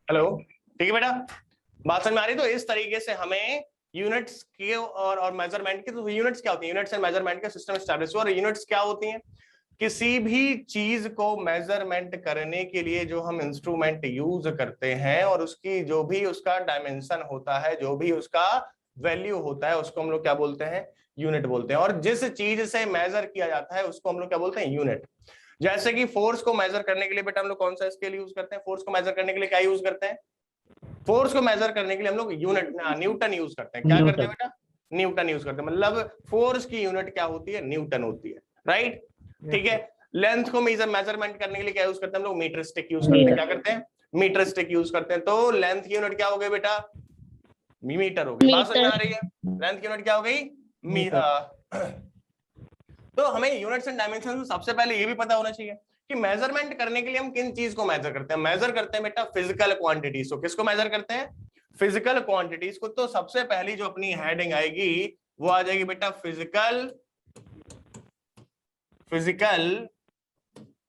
Hello, ठीक है बेटा, बात समझ में आ रही? तो इस तरीके से हमें यूनिट्स के और मेजरमेंट के, तो यूनिट्स क्या होती है, यूनिट्स एंड मेजरमेंट का सिस्टम एस्टैब्लिश हुआ। और यूनिट्स क्या होती हैं? किसी भी चीज को मेजरमेंट करने के लिए जो हम इंस्ट्रूमेंट यूज करते हैं और उसकी जो भी उसका डायमेंशन होता है, जो भी उसका वैल्यू होता है, उसको हम लोग क्या बोलते हैं? यूनिट बोलते हैं। और जिस चीज से मेजर किया जाता है उसको हम लोग क्या बोलते हैं? यूनिट। जैसे कि फोर्स को मेजर करने के लिए बेटा हम लोग कौन सा स्केल यूज करते हैं? फोर्स को मेजर करने के लिए क्या यूज करते हैं? फोर्स को मेजर करने के लिए हम लोग यूनिट न्यूटन यूज करते हैं। क्या करते हैं बेटा? न्यूटन यूज करते हैं। मतलब फोर्स की यूनिट क्या होती है? न्यूटन होती है, राइट? ठीक है। लेंथ को मेजरमेंट करने के लिए क्या यूज करते हैं हम लोग? मीटर स्टिक यूज करते हैं। क्या करते हैं? मीटर स्टिक यूज करते हैं। तो लेंथ की यूनिट क्या हो गई बेटा? मीटर हो गई। बात समझ में आ रही है? लेंथ की यूनिट क्या हो गई? तो हमें यूनिट्स एंड डायमेंशन में सबसे पहले ये भी पता होना चाहिए कि मेजरमेंट करने के लिए हम किन चीज को मेजर करते हैं। मेजर करते हैं बेटा फिजिकल क्वांटिटीज को। किसको मेजर करते हैं? फिजिकल क्वांटिटीज को। तो सबसे पहली जो अपनी हेडिंग आएगी वो आ जाएगी बेटा फिजिकल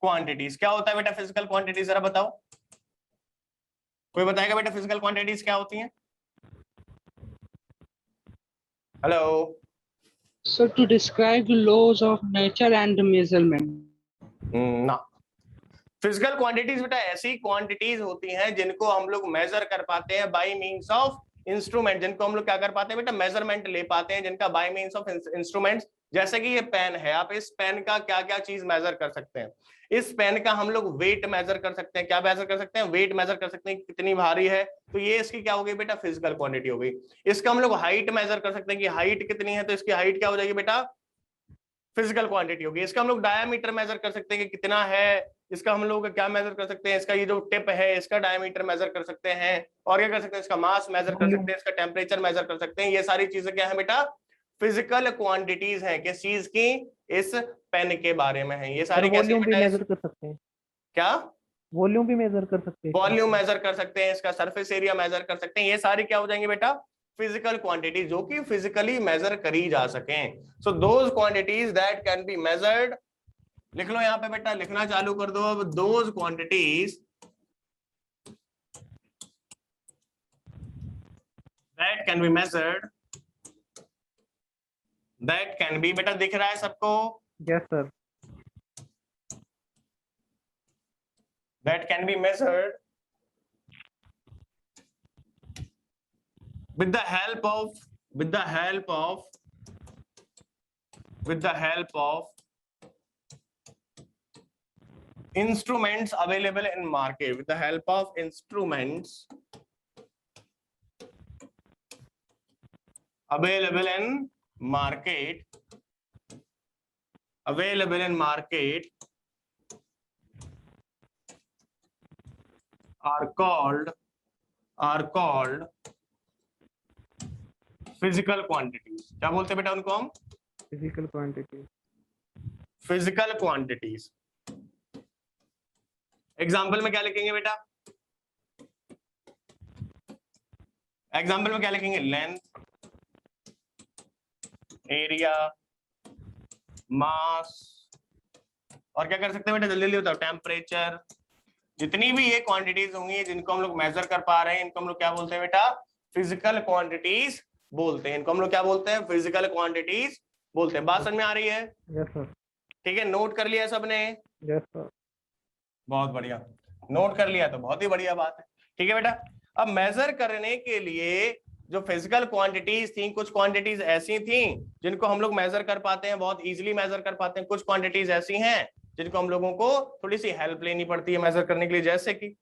क्वांटिटीज। क्या होता है बेटा फिजिकल क्वांटिटीज? जरा बताओ, कोई बताएगा बेटा फिजिकल क्वांटिटीज क्या होती हैं? Hello So to describe the laws of nature and measurement. ना, फिजिकल क्वांटिटीज बेटा ऐसी क्वांटिटीज होती हैं जिनको हम लोग मेजर कर पाते हैं बाय मींस ऑफ इंस्ट्रूमेंट। जिनको हम लोग क्या कर पाते हैं बेटा? मेजरमेंट ले पाते हैं, जिनका बाय मींस ऑफ इंस्ट्रूमेंट्स। जैसे कि ये पेन है, आप इस पेन का क्या क्या चीज मेजर कर सकते हैं? इस पेन का हम लोग वेट मेजर कर सकते हैं। क्या मेजर कर सकते हैं? वेट मेजर कर सकते हैं, कितनी भारी है। तो ये इसकी क्या हो गई बेटा? फिजिकल क्वांटिटी हो गई। इसका हम लोग हाइट मेजर कर सकते हैं कि हाइट कितनी है, तो इसकी हाइट क्या हो जाएगी बेटा? फिजिकल क्वांटिटी होगी। इसका हम लोग डायमीटर मेजर कर सकते हैं कि कितना है। इसका हम लोग क्या मेजर कर सकते हैं? इसका ये जो टिप है इसका डायमीटर मेजर कर सकते हैं। और क्या कर सकते हैं? इसका मास मेजर कर सकते हैं, इसका टेम्परेचर मेजर कर सकते हैं। ये सारी चीजें क्या है बेटा? फिजिकल क्वांटिटीज हैं। किस चीज की? इस पेन के बारे में है। ये सारी कैसे वॉल्यूम भी बेटा? मेजर कर सकते हैं। क्या? वॉल्यूम भी मेजर कर सकते हैं। वॉल्यूम मेजर कर सकते हैं, इसका सरफेस एरिया मेजर कर सकते हैं। ये सारी क्या हो जाएंगे बेटा? फिजिकल क्वांटिटी, जो कि फिजिकली मेजर करी जा सकें। So those quantities that can be measured, लिख लो यहां पे बेटा, लिखना चालू कर दो अब। Those quantities that can be measured, that can be, बेटा दिख रहा है सबको? Yes sir. That can be measured with the help of instruments available in market, with the help of instruments available in market are called physical quantities. क्या बोलते हैं बेटा उनको हम? Physical quantity. Physical quantities. Example में क्या लिखेंगे बेटा? एग्जाम्पल में क्या लिखेंगे? लेंथ, एरिया, मास, और क्या कर सकते हैं बेटा? जल्दी जल्दी बताओ। टेम्परेचर। जितनी भी ये क्वांटिटीज होंगी जिनको हम लोग मेजर कर पा रहे हैं, इनको हम लोग क्या बोलते हैं बेटा? फिजिकल क्वांटिटीज बोलते हैं। इनको हम लोग क्या बोलते हैं? फिजिकल क्वांटिटीज बोलते हैं। बात समझ में आ रही है? Yes sir. ठीक है, नोट कर लिया सबने? Yes sir. बहुत बढ़िया, नोट कर लिया तो बहुत ही बढ़िया बात है। ठीक है बेटा, अब मेजर करने के लिए जो फिजिकल क्वांटिटीज थी, कुछ क्वांटिटीज ऐसी थी जिनको हम लोग मेजर कर पाते हैं, बहुत इजीली मेजर कर पाते हैं। कुछ क्वांटिटीज ऐसी हैं जिनको हम लोगों को थोड़ी सी हेल्प लेनी पड़ती है मेजर करने के लिए। जैसे कि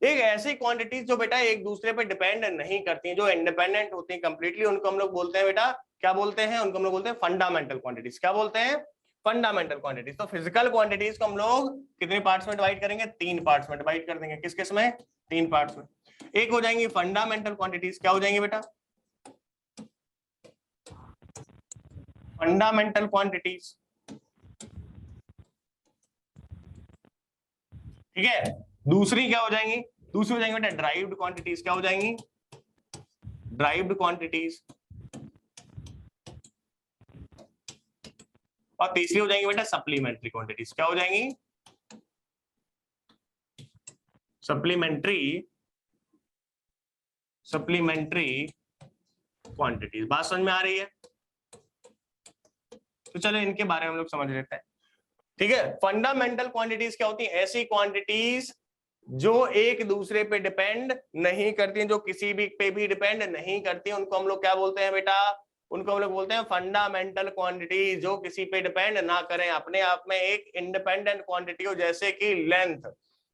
एक ऐसी क्वांटिटीज जो बेटा एक दूसरे पे डिपेंड नहीं करती, जो इंडिपेंडेंट होती हैं कंप्लीटली, उनको हम लोग बोलते हैं बेटा, क्या बोलते हैं? उनको हम लोग बोलते हैं फंडामेंटल क्वांटिटीज। क्या बोलते हैं? Fundamental quantities. तो फिजिकल क्वांटिटीज को हम लोग कितने पार्ट्स में डिवाइड करेंगे? 3 पार्ट्स में डिवाइड कर देंगे। किस किस में? 3 पार्ट्स में। एक हो जाएंगी फंडामेंटल क्वांटिटीज। क्या हो जाएंगी बेटा? Fundamental quantities. ठीक है। दूसरी क्या हो जाएंगी? दूसरी हो जाएंगी बेटा ड्राइव्ड क्वांटिटीज। क्या हो जाएंगी? Derived quantities. और तीसरी हो जाएंगी बेटा सप्लीमेंट्री क्वांटिटीज। क्या हो जाएंगी? Supplementary supplementary quantities. बात समझ में आ रही है? तो चलो इनके बारे में हम लोग समझ लेते हैं। ठीक है, फंडामेंटल क्वांटिटीज क्या होती हैं? ऐसी क्वांटिटीज जो एक दूसरे पे डिपेंड नहीं करती, जो किसी भी पे भी डिपेंड नहीं करती, उनको हम लोग क्या बोलते हैं बेटा? उनको हम लोग बोलते हैं फंडामेंटल क्वांटिटी, जो किसी पे डिपेंड ना करें, अपने आप में एक इंडिपेंडेंट क्वांटिटी हो। जैसे कि लेंथ,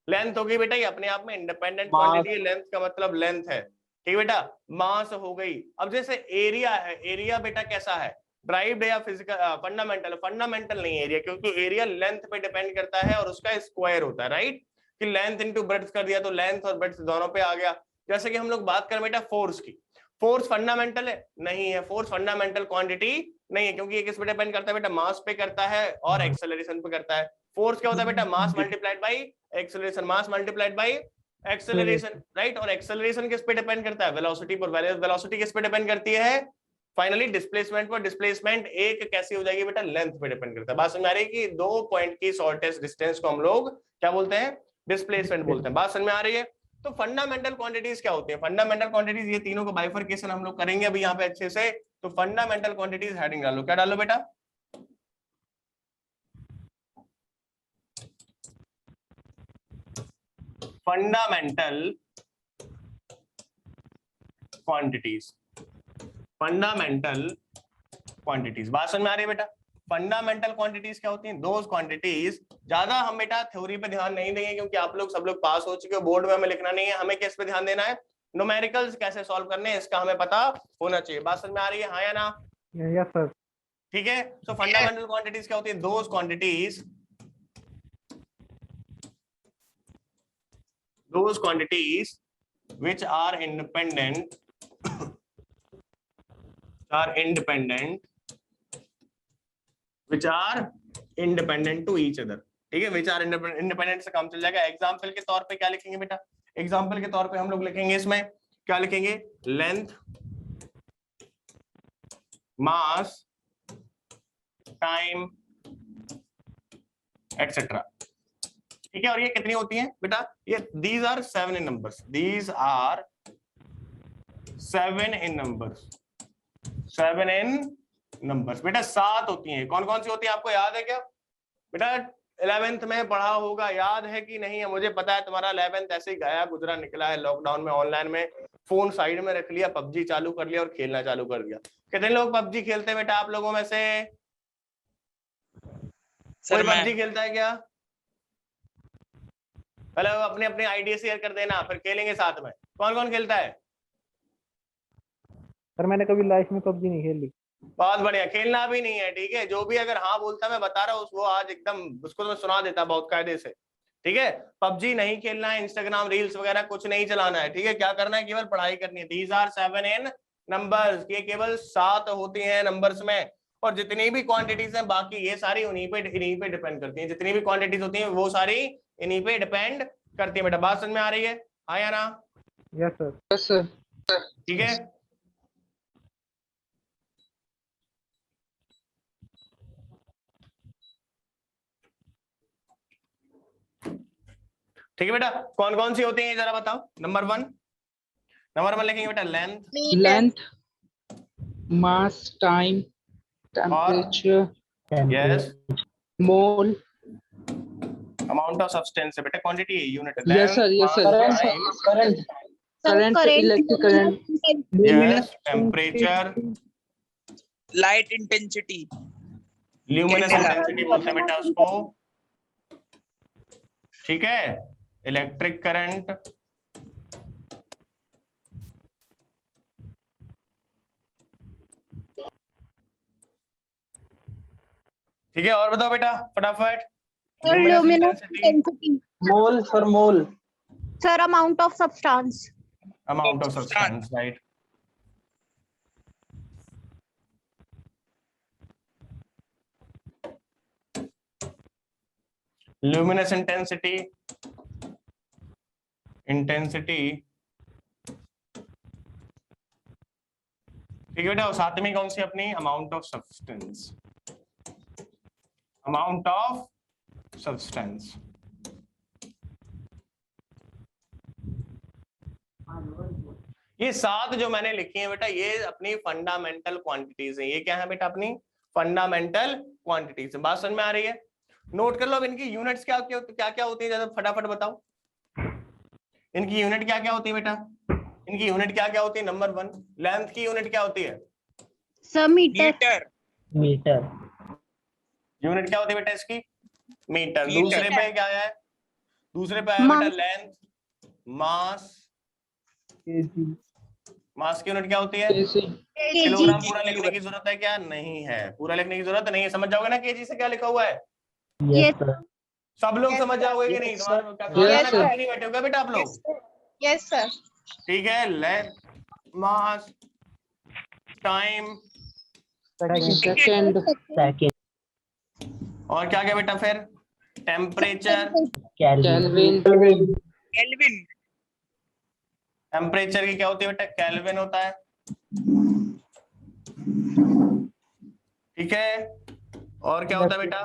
लेंथ होगी बेटा ये अपने आप में इंडिपेंडेंट क्वांटिटी। लेंथ का मतलब लेंथ है, ठीक है बेटा। मास हो गई। अब जैसे एरिया है, एरिया बेटा कैसा है? ड्राइव्ड या फिजिकल? फंडामेंटल? फंडामेंटल नहीं एरिया, क्योंकि एरिया लेंथ पे डिपेंड करता है और उसका स्क्वायर होता है, राइट? कि लेंथ इनटू ब्रेड्थ कर दिया तो लेंथ और ब्रेड्थ दोनों पे आ गया। जैसे कि हम लोग बात करें बेटा फोर्स की, फोर्स फंडामेंटल है? नहीं है, फोर्स फंडामेंटल क्वांटिटी नहीं है, क्योंकि ये किस पे डिपेंड करता है बेटा? मास पे करता है और एक्सेलरेशन पे करता है। फोर्स क्या होता है बेटा? Mass multiplied by acceleration, mass multiplied by acceleration, right? और एक्सेलरेशन किस पे डिपेंड करता है? वेलोसिटी पर। वेलोसिटी किस पे डिपेंड करती है? फाइनली डिस्प्लेसमेंट पर। डिस्प्लेसमेंट एक कैसी हो जाएगी बेटा? लेंथ पे डिपेंड करता है। बात समझ आ रही है कि 2 पॉइंट की शॉर्टेस्ट डिस्टेंस को हम लोग क्या बोलते हैं? डिस्प्लेसमेंट बोलते हैं। बात समझ में आ रही है? तो फंडामेंटल क्वांटिटीज क्या होती है? फंडामेंटल क्वांटिटीज, ये तीनों को बाइफरकेशन हम लोग करेंगे अभी यहाँ पे अच्छे से। तो फंडामेंटल क्वांटिटीज हेडिंग डालो, क्या डालो बेटा? Fundamental quantities, fundamental quantities. बात समझ में आ रही है बेटा? फंडामेंटल क्वांटिटीज क्या होती हैं? दोज क्वांटिटीज, ज्यादा हम बेटा थ्योरी पे ध्यान नहीं देंगे क्योंकि आप लोग सब लोग पास हो चुके हो, बोर्ड में हमें लिखना नहीं है। हमें किस पे ध्यान देना है? न्यूमेरिकल्स कैसे सॉल्व करने हैं इसका हमें पता होना चाहिए। बात समझ में आ रही है? हाँ या ना? Yes sir. ठीक है। सो फंडामेंटल क्वांटिटीज क्या होती है? Those quantities, those quantities which are independent which are independent to each other। ठीक है, which are independent से काम चल जाएगा। एग्जाम्पल के तौर पे क्या लिखेंगे बेटा? एग्जाम्पल के तौर पे हम लोग लिखेंगे, इसमें क्या लिखेंगे? लेंथ, मास, टाइम, एक्सेट्रा। ठीक है, और ये कितनी होती है बेटा? ये these are 7 in numbers, these are 7 in numbers, 7 in numbers बेटा। 7 होती हैं। कौन कौन सी होती है आपको याद है क्या बेटा? 11th में पढ़ा होगा, याद है कि नहीं है मुझे पता है। तुम्हारा 11th ऐसे ही गया गुजरा निकला है, लॉकडाउन में, ऑनलाइन में, फोन साइड में रख लिया, पबजी चालू कर लिया और खेलना चालू कर दिया। कितने लोग पबजी खेलते हैं बेटा आप लोगों में से? कोई पबजी खेलता है क्या? पहले अपने अपने आईडी शेयर कर देना, फिर खेलेंगे साथ में। कौन कौन खेलता है? सर मैंने कभी लाइफ में पबजी नहीं खेली। बहुत बढ़िया, खेलना भी नहीं है, ठीक है। जो भी अगर हाँ बोलता मैं बता रहा हूँ वो आज एकदम उसको तो मैं सुना देता बहुत कायदे से। ठीक है, पबजी नहीं खेलना है, इंस्टाग्राम रील्स वगैरह कुछ नहीं चलाना है। ठीक है, क्या करना है? केवल पढ़ाई करनी है। दीज आर 7 in numbers, ये केवल 7 होती हैं नंबर्स में। और जितनी भी क्वांटिटीज हैं बाकी ये सारी इन्हीं पे डिपेंड करती हैं। जितनी भी क्वांटिटीज होती हैं वो सारी इन्हीं पे डिपेंड करती है बेटा। बात समझ में आ रही है? हाँ या ना? Yes sir. Yes sir. ठीक है, ठीक है बेटा। कौन कौन सी होती है जरा बताओ। नंबर 1 लिखेंगे बेटा, length, mass, time, temperature, yes, mole, amount of substance है बेटा, क्वांटिटी है, यूनिट है। Yes sir, yes sir, current, electric current, yes, temperature, light intensity, luminous intensity बोलते हैं बेटा उसको। ठीक है, इलेक्ट्रिक करंट, ठीक है। और बताओ बेटा फटाफट। luminous intensity, mole sir, mole. sir, amount of substance, amount of substance, right. Luminous intensity, ठीक है बेटा। और सातवीं कौन सी अपनी? Amount of substance, amount of substance. ये 7 जो मैंने लिखी है बेटा, ये अपनी फंडामेंटल क्वांटिटीज है। ये क्या है बेटा? अपनी फंडामेंटल क्वांटिटीज। बात समझ में आ रही है? नोट कर लो। अब इनकी यूनिट्स क्या क्या होती है, जरा फटाफट बताओ। इनकी यूनिट क्या क्या होती है बेटा? इनकी यूनिट क्या क्या होती है? नंबर 1, लेंथ की यूनिट क्या होती है? Sir metre. Metre. Metre. Unit क्या होती है बेटा इसकी? मीटर। मीटर। दूसरे पे क्या है? दूसरे पे है बेटा मास। लेंथ, मास। केजी। मास की यूनिट क्या होती है? केजी। केजी। किलोग्राम। पूरा लिखने की जरूरत है क्या? नहीं है, पूरा लिखने की जरूरत नहीं है। समझ जाओगे ना केजी से क्या लिखा हुआ है? Yes sir. सब लोग समझ जाओगे कि नहीं? तुम्हारे Yes, sir. नहीं बैठे होगा बेटा आप लोग? Yes sir. ठीक है। लेंथ, मास, टाइम सेकंड। सेकंड। और क्या क्या बेटा? फिर टेम्परेचर। केल्विन। केल्विन। टेम्परेचर की क्या होती है बेटा? केल्विन होता है। ठीक है। और क्या होता है बेटा?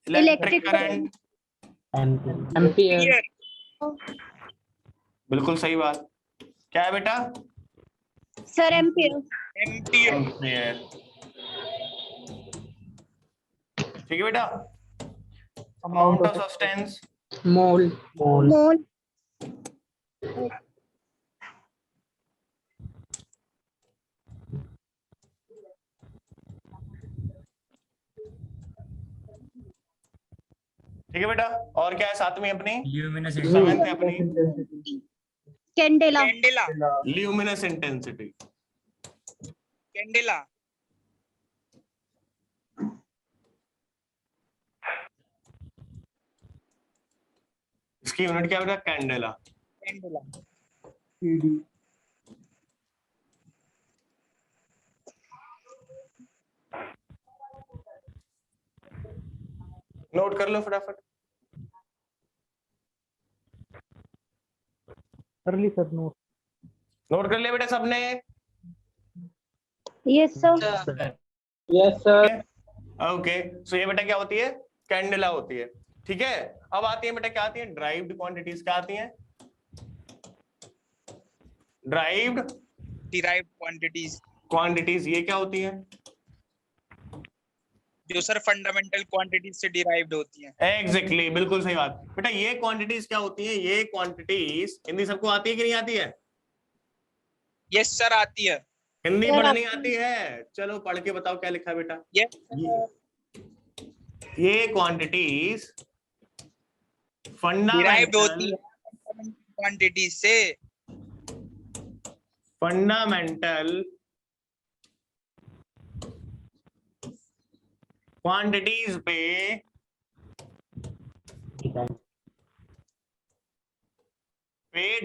Electric current. एम्पियर। बिल्कुल सही बात। क्या है बेटा? Sir ampere. एम्पियर। एम्पियर। ठीक है बेटा। Amount of substance. Mole. Mole. ठीक है बेटा। और क्या है सातवीं अपनी? ल्यूमिनेसेंस। सेवेंथ है अपनी candela. Candela. Luminous intensity. Candela. इसकी यूनिट क्या बेटा? कैंडेला। कैंडेला। नोट कर लो फटाफट। कर ली सर नोट। नोट कर लिया बेटा सबने? Yes sir. Yes sir. Okay. So ये बेटा क्या होती है? कैंडेला होती है। ठीक है। अब आती है बेटा, क्या आती है? Derived quantities. क्या आती है? Derived derived quantities. क्वांटिटीज। ये क्या होती है? जो सर फंडामेंटल क्वांटिटीज से डिराइव्ड होती हैं। एग्जैक्टली, बिल्कुल सही बात बेटा। ये क्वांटिटीज क्या होती है? ये क्वांटिटीज हिंदी सबको आती है कि नहीं आती है? यस सर आती है। हिंदी सर, पढ़नी आती है? चलो पढ़ के बताओ क्या लिखा है बेटा। यस ये क्वांटिटीज डिराइव्ड होती फंडामेंटल है क्वांटिटीज से। फंडामेंटल क्वांटिटीज पे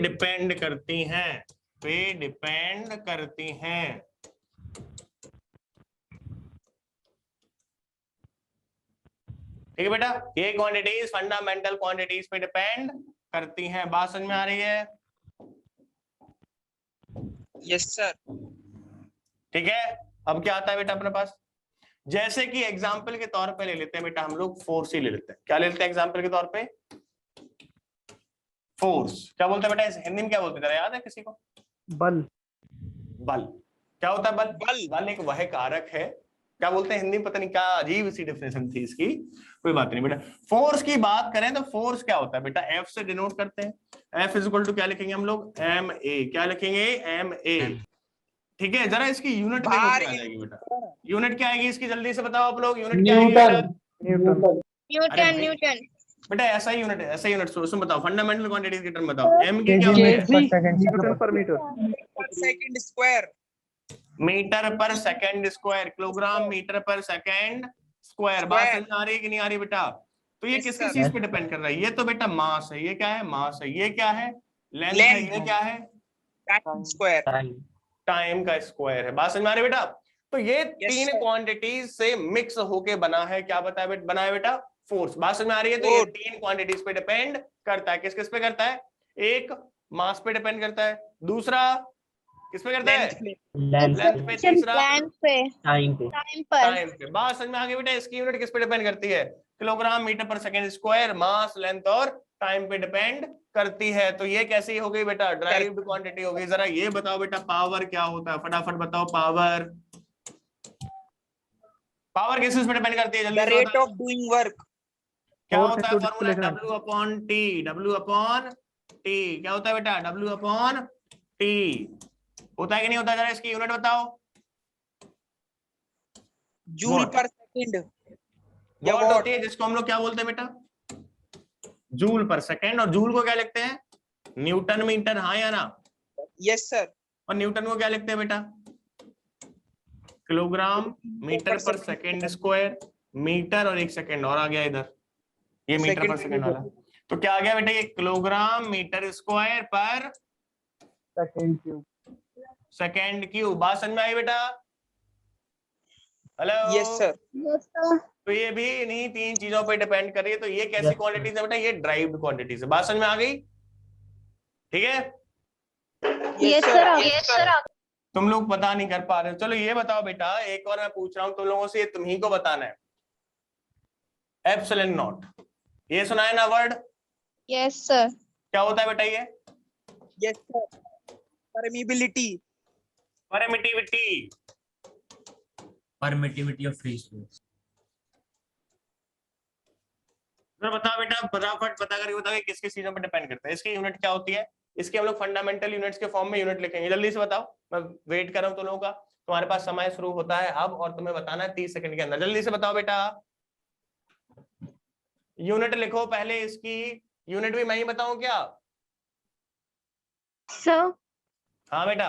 डिपेंड करती हैं। पे डिपेंड करती हैं। ठीक है बेटा। ये क्वांटिटीज फंडामेंटल क्वांटिटीज पे डिपेंड करती हैं। बात समझ में आ रही है? Yes sir. ठीक है। अब क्या आता है बेटा अपने पास? जैसे कि एग्जाम्पल के तौर पे ले लेते हैं बेटा, हम लोग फोर्स ही ले लेते हैं। क्या ले लेते हैं एग्जाम्पल के तौर पे? फोर्स। क्या बोलते हैं बेटा हिंदी में? क्या बोलते हैं याद है किसी को? बल। बल। क्या होता है बल? बल। बल एक वह कारक है। क्या बोलते हैं हिंदी में? पता नहीं क्या अजीब सी डेफिनेशन थी इसकी, कोई बात नहीं बेटा। फोर्स की बात करें तो फोर्स क्या होता है बेटा? एफ से डिनोट करते हैं। एफ इज इक्वल टू क्या लिखेंगे हम लोग? M A. क्या लिखेंगे? M A. ठीक है। जरा इसकी यूनिट देखो क्या आ जाएगी बेटा। यूनिट क्या आएगी इसकी? जल्दी से बताओ आप लोग। यूनिट क्या आएगी बेटा? न्यूटन। न्यूटन। न्यूटन। बेटा ऐसा ही यूनिट है, ऐसा यूनिट सोचो। बताओ फंडामेंटल क्वांटिटीज की टर्म बताओ। एम की क्या होती है? न्यूटन पर मीटर। पर सेकंड स्क्वायर। मीटर पर सेकंड स्क्वायर। किलोग्राम मीटर पर सेकंड स्क्वायर। बात समझ आ रही है कि नहीं आ रही बेटा? तो ये Yes, किसकी sir. चीज पे डिपेंड कर रहा है? ये तो बेटा मास है। ये क्या है? मास है। ये क्या है? लेंथ है। ये क्या है? Time square. टाइम का स्क्वायर है। बात समझ में आ रही है बेटा? तो ये Yes, तीन sir. क्वांटिटीज से मिक्स होके बना है। क्या बना है बेटा? फोर्स। बात समझ में आ रही है? तो ये Force. तीन क्वांटिटीज पे डिपेंड करता है। किस किस पे करता है? एक मास पे डिपेंड करता है, दूसरा किस पे करता है? लेंथ पे, तीसरा प्लान पे। टाइम पे। टाइम पर। टाइम पे। बात समझ में आ गई बेटा? इसकी यूनिट किस पे डिपेंड करती है? किलोग्राम मीटर पर सेकंड स्क्वायर, मास, लेंथ और टाइम पे डिपेंड करती है। तो ये कैसी हो गई बेटा, ड्राइव्ड क्वांटिटी हो गई। जरा ये बताओ बेटा पावर क्या होता है, फटाफट बताओ पावर। पावर किस चीज पे डिपेंड करती है, The जल्दी से rate बताओ। of doing work. क्या Force होता है into formula, displacement. W upon T, W upon T क्या होता है बेटा, W अपॉन टी होता है कि नहीं होता, जरा इसकी यूनिट बताओ। Joule Watt. per second. या वॉट watt. होती है जिसको हम लोग क्या बोलते हैं बेटा, जूल पर सेकेंड। और जूल को क्या लिखते हैं, न्यूटन मीटर, हाँ या ना। Yes sir. और न्यूटन को क्या लिखते हैं बेटा, किलोग्राम मीटर पर सेकेंड स्क्वायर। मीटर और एक सेकेंड और आ गया इधर, ये मीटर पर सेकेंड वाला। तो क्या आ गया बेटा, ये किलोग्राम मीटर स्क्वायर पर Second cube. Second cube. बात समझ में आई बेटा, hello. Yes sir. Yes, sir. तो ये भी इन्हीं तीन चीजों पे डिपेंड कर रही है। तो ये कैसी क्वांटिटीज है बेटा, ये ड्राइव्ड क्वांटिटीज है। बात समझ में आ गई, ठीक है। Yes, sir. Yes, sir. तुम लोग पता नहीं कर पा रहे हो। चलो ये बताओ बेटा, एक और मैं पूछ रहा हूं तुम लोगों से, ये तुम्ही को बताना है। एप्सिलॉन नॉट, ये सुना है ना वर्ड, Yes, sir. क्या होता है बेटा ये, Yes sir. Permeability. Permittivity. permittivity of free space. तो बताओ बेटा, फटाफट पता करके बताओ किस किस चीजों पर डिपेंड करता है। इसकी यूनिट क्या होती है, इसके हम लोग फंडामेंटल यूनिट्स के फॉर्म में यूनिट लिखेंगे। जल्दी से बताओ, मैं वेट कर रहा हूं तुम लोगों का। तुम्हारे पास समय शुरू होता है अब, और तुम्हें बताना है 30 सेकंड के अंदर। जल्दी से बताओ बेटा, यूनिट लिखो पहले। इसकी यूनिट भी मैं ही बताऊं क्या, Sir, हाँ बेटा।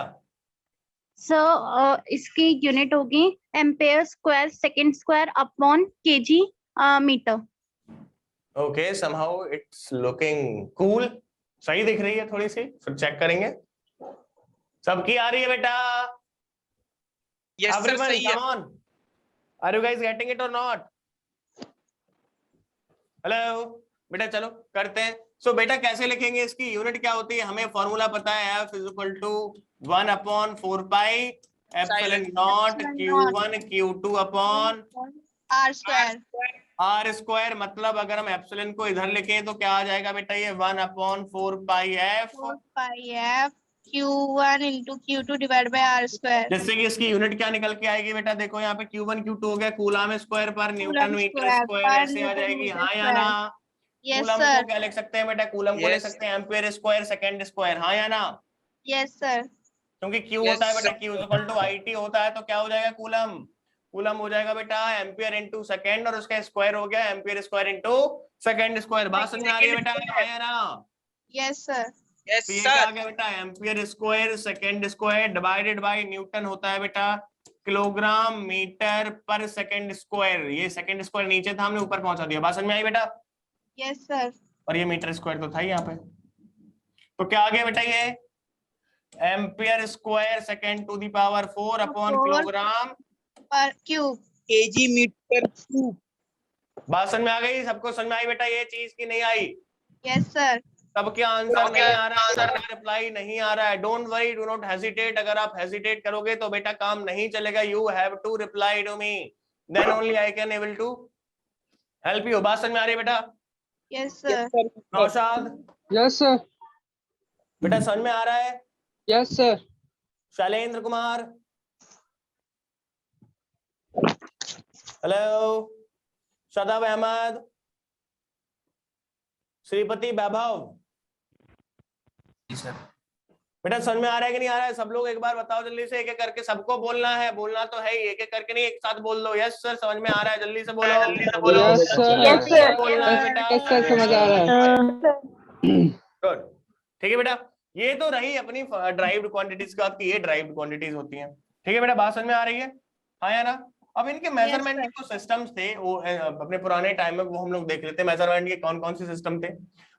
इसकी यूनिट होगी ampere square second square upon KG metre. Okay, somehow it's looking cool, सही दिख रही है थोड़ी सी, फिर चेक करेंगे। सबकी आ रही है बेटा, Yes sir. everyone सही है. come on, are you guys getting it or not? Hello बेटा, चलो करते हैं। सो बेटा कैसे लिखेंगे, इसकी यूनिट क्या होती है, हमें फॉर्मूला पता है, F is equal to 1 upon 4 pi epsilon not Q1 Q2 upon R square. R square. मतलब अगर हम एप्सिलॉन को इधर लिखें तो क्या आ जाएगा बेटा, ये 1 upon 4 pi F, 4 pi F Q1 into Q2 divide by R square. जिससे कि इसकी यूनिट क्या निकल के आएगी बेटा, देखो यहाँ पे Q1 Q2 हो गया, कूलम स्क्वायर पर न्यूटन मीटर स्क्वायर, ऐसे आ जाएगी, हाँ या ना। Yes coulomb sir. को क्या लिख सकते हैं बेटा, कूलम को लिख Yes. सकते हैं एम्पियर स्क्वायर सेकंड स्क्वायर, हाँ या ना। Yes sir. क्योंकि Q Yes, होता है बेटा, sir. Q equal to IT होता है, तो क्या हो जाएगा कूलम, कूलम हो जाएगा बेटा एम्पियर इंटू सेकेंड, और उसका स्क्वायर हो गया ampere square into second square. बात समझ में आ रही है बेटा, हाँ या ना। Yes sir. Yes तो ये क्या आ sir. गया बेटा, ampere square second square divided bye Newton होता है बेटा किलोग्राम मीटर पर सेकंड स्क्वायर। ये सेकंड स्क्वायर नीचे था, हमने ऊपर पहुंचा दिया। बात समझ में आई बेटा, यस सर। और ये मीटर स्क्वायर तो था ही यहाँ पे। तो क्या आ गया बेटा, ये ampere square second to the power 4 upon kilogram पर क्यूब। kg meter cube. बात समझ में आ गई, सबको समझ में आई बेटा ये चीज की नहीं आई, यस सर। सबके आंसर नहीं आ रहा, सबका रिप्लाई नहीं आ रहा है। Don't worry, do not hesitate. अगर आप हेजिटेट करोगे तो बेटा काम नहीं चलेगा। You have to reply to me, then only I can able to help you. बात समझ में आ रही है बेटा, yes Yes sir. sir. Naushad Yes, sir. बेटा समझ में आ रहा है। Yes, sir. Shailendra Kumar, hello. Shadab Ahmed, Shripati Vaibhav, sir बेटा समझ में आ रहा है कि नहीं आ रहा है? सब लोग एक बार बताओ जल्दी से, एक एक करके सबको बोलना है। बोलना तो है ही, एक एक करके नहीं, एक साथ बोल दो। यस सर समझ में आ रहा है, जल्दी से बोलो, जल्दी से बोलो। Yes, sir. Yes, sir. बोलना है बेटा। Yes, sir. समझ आ रहा है. गुड, ठीक है बेटा। ये तो रही अपनी ड्राइव्ड क्वांटिटीज का, आपकी ये ड्राइव्ड क्वांटिटीज होती हैं। ठीक है बेटा, बात समझ में आ रही है, हाँ या ना। अब इनके मेजरमेंट के जो सिस्टम्स थे वो अपने पुराने टाइम में वो हम लोग देख लेते हैं। मेजरमेंट के कौन कौन से सिस्टम थे।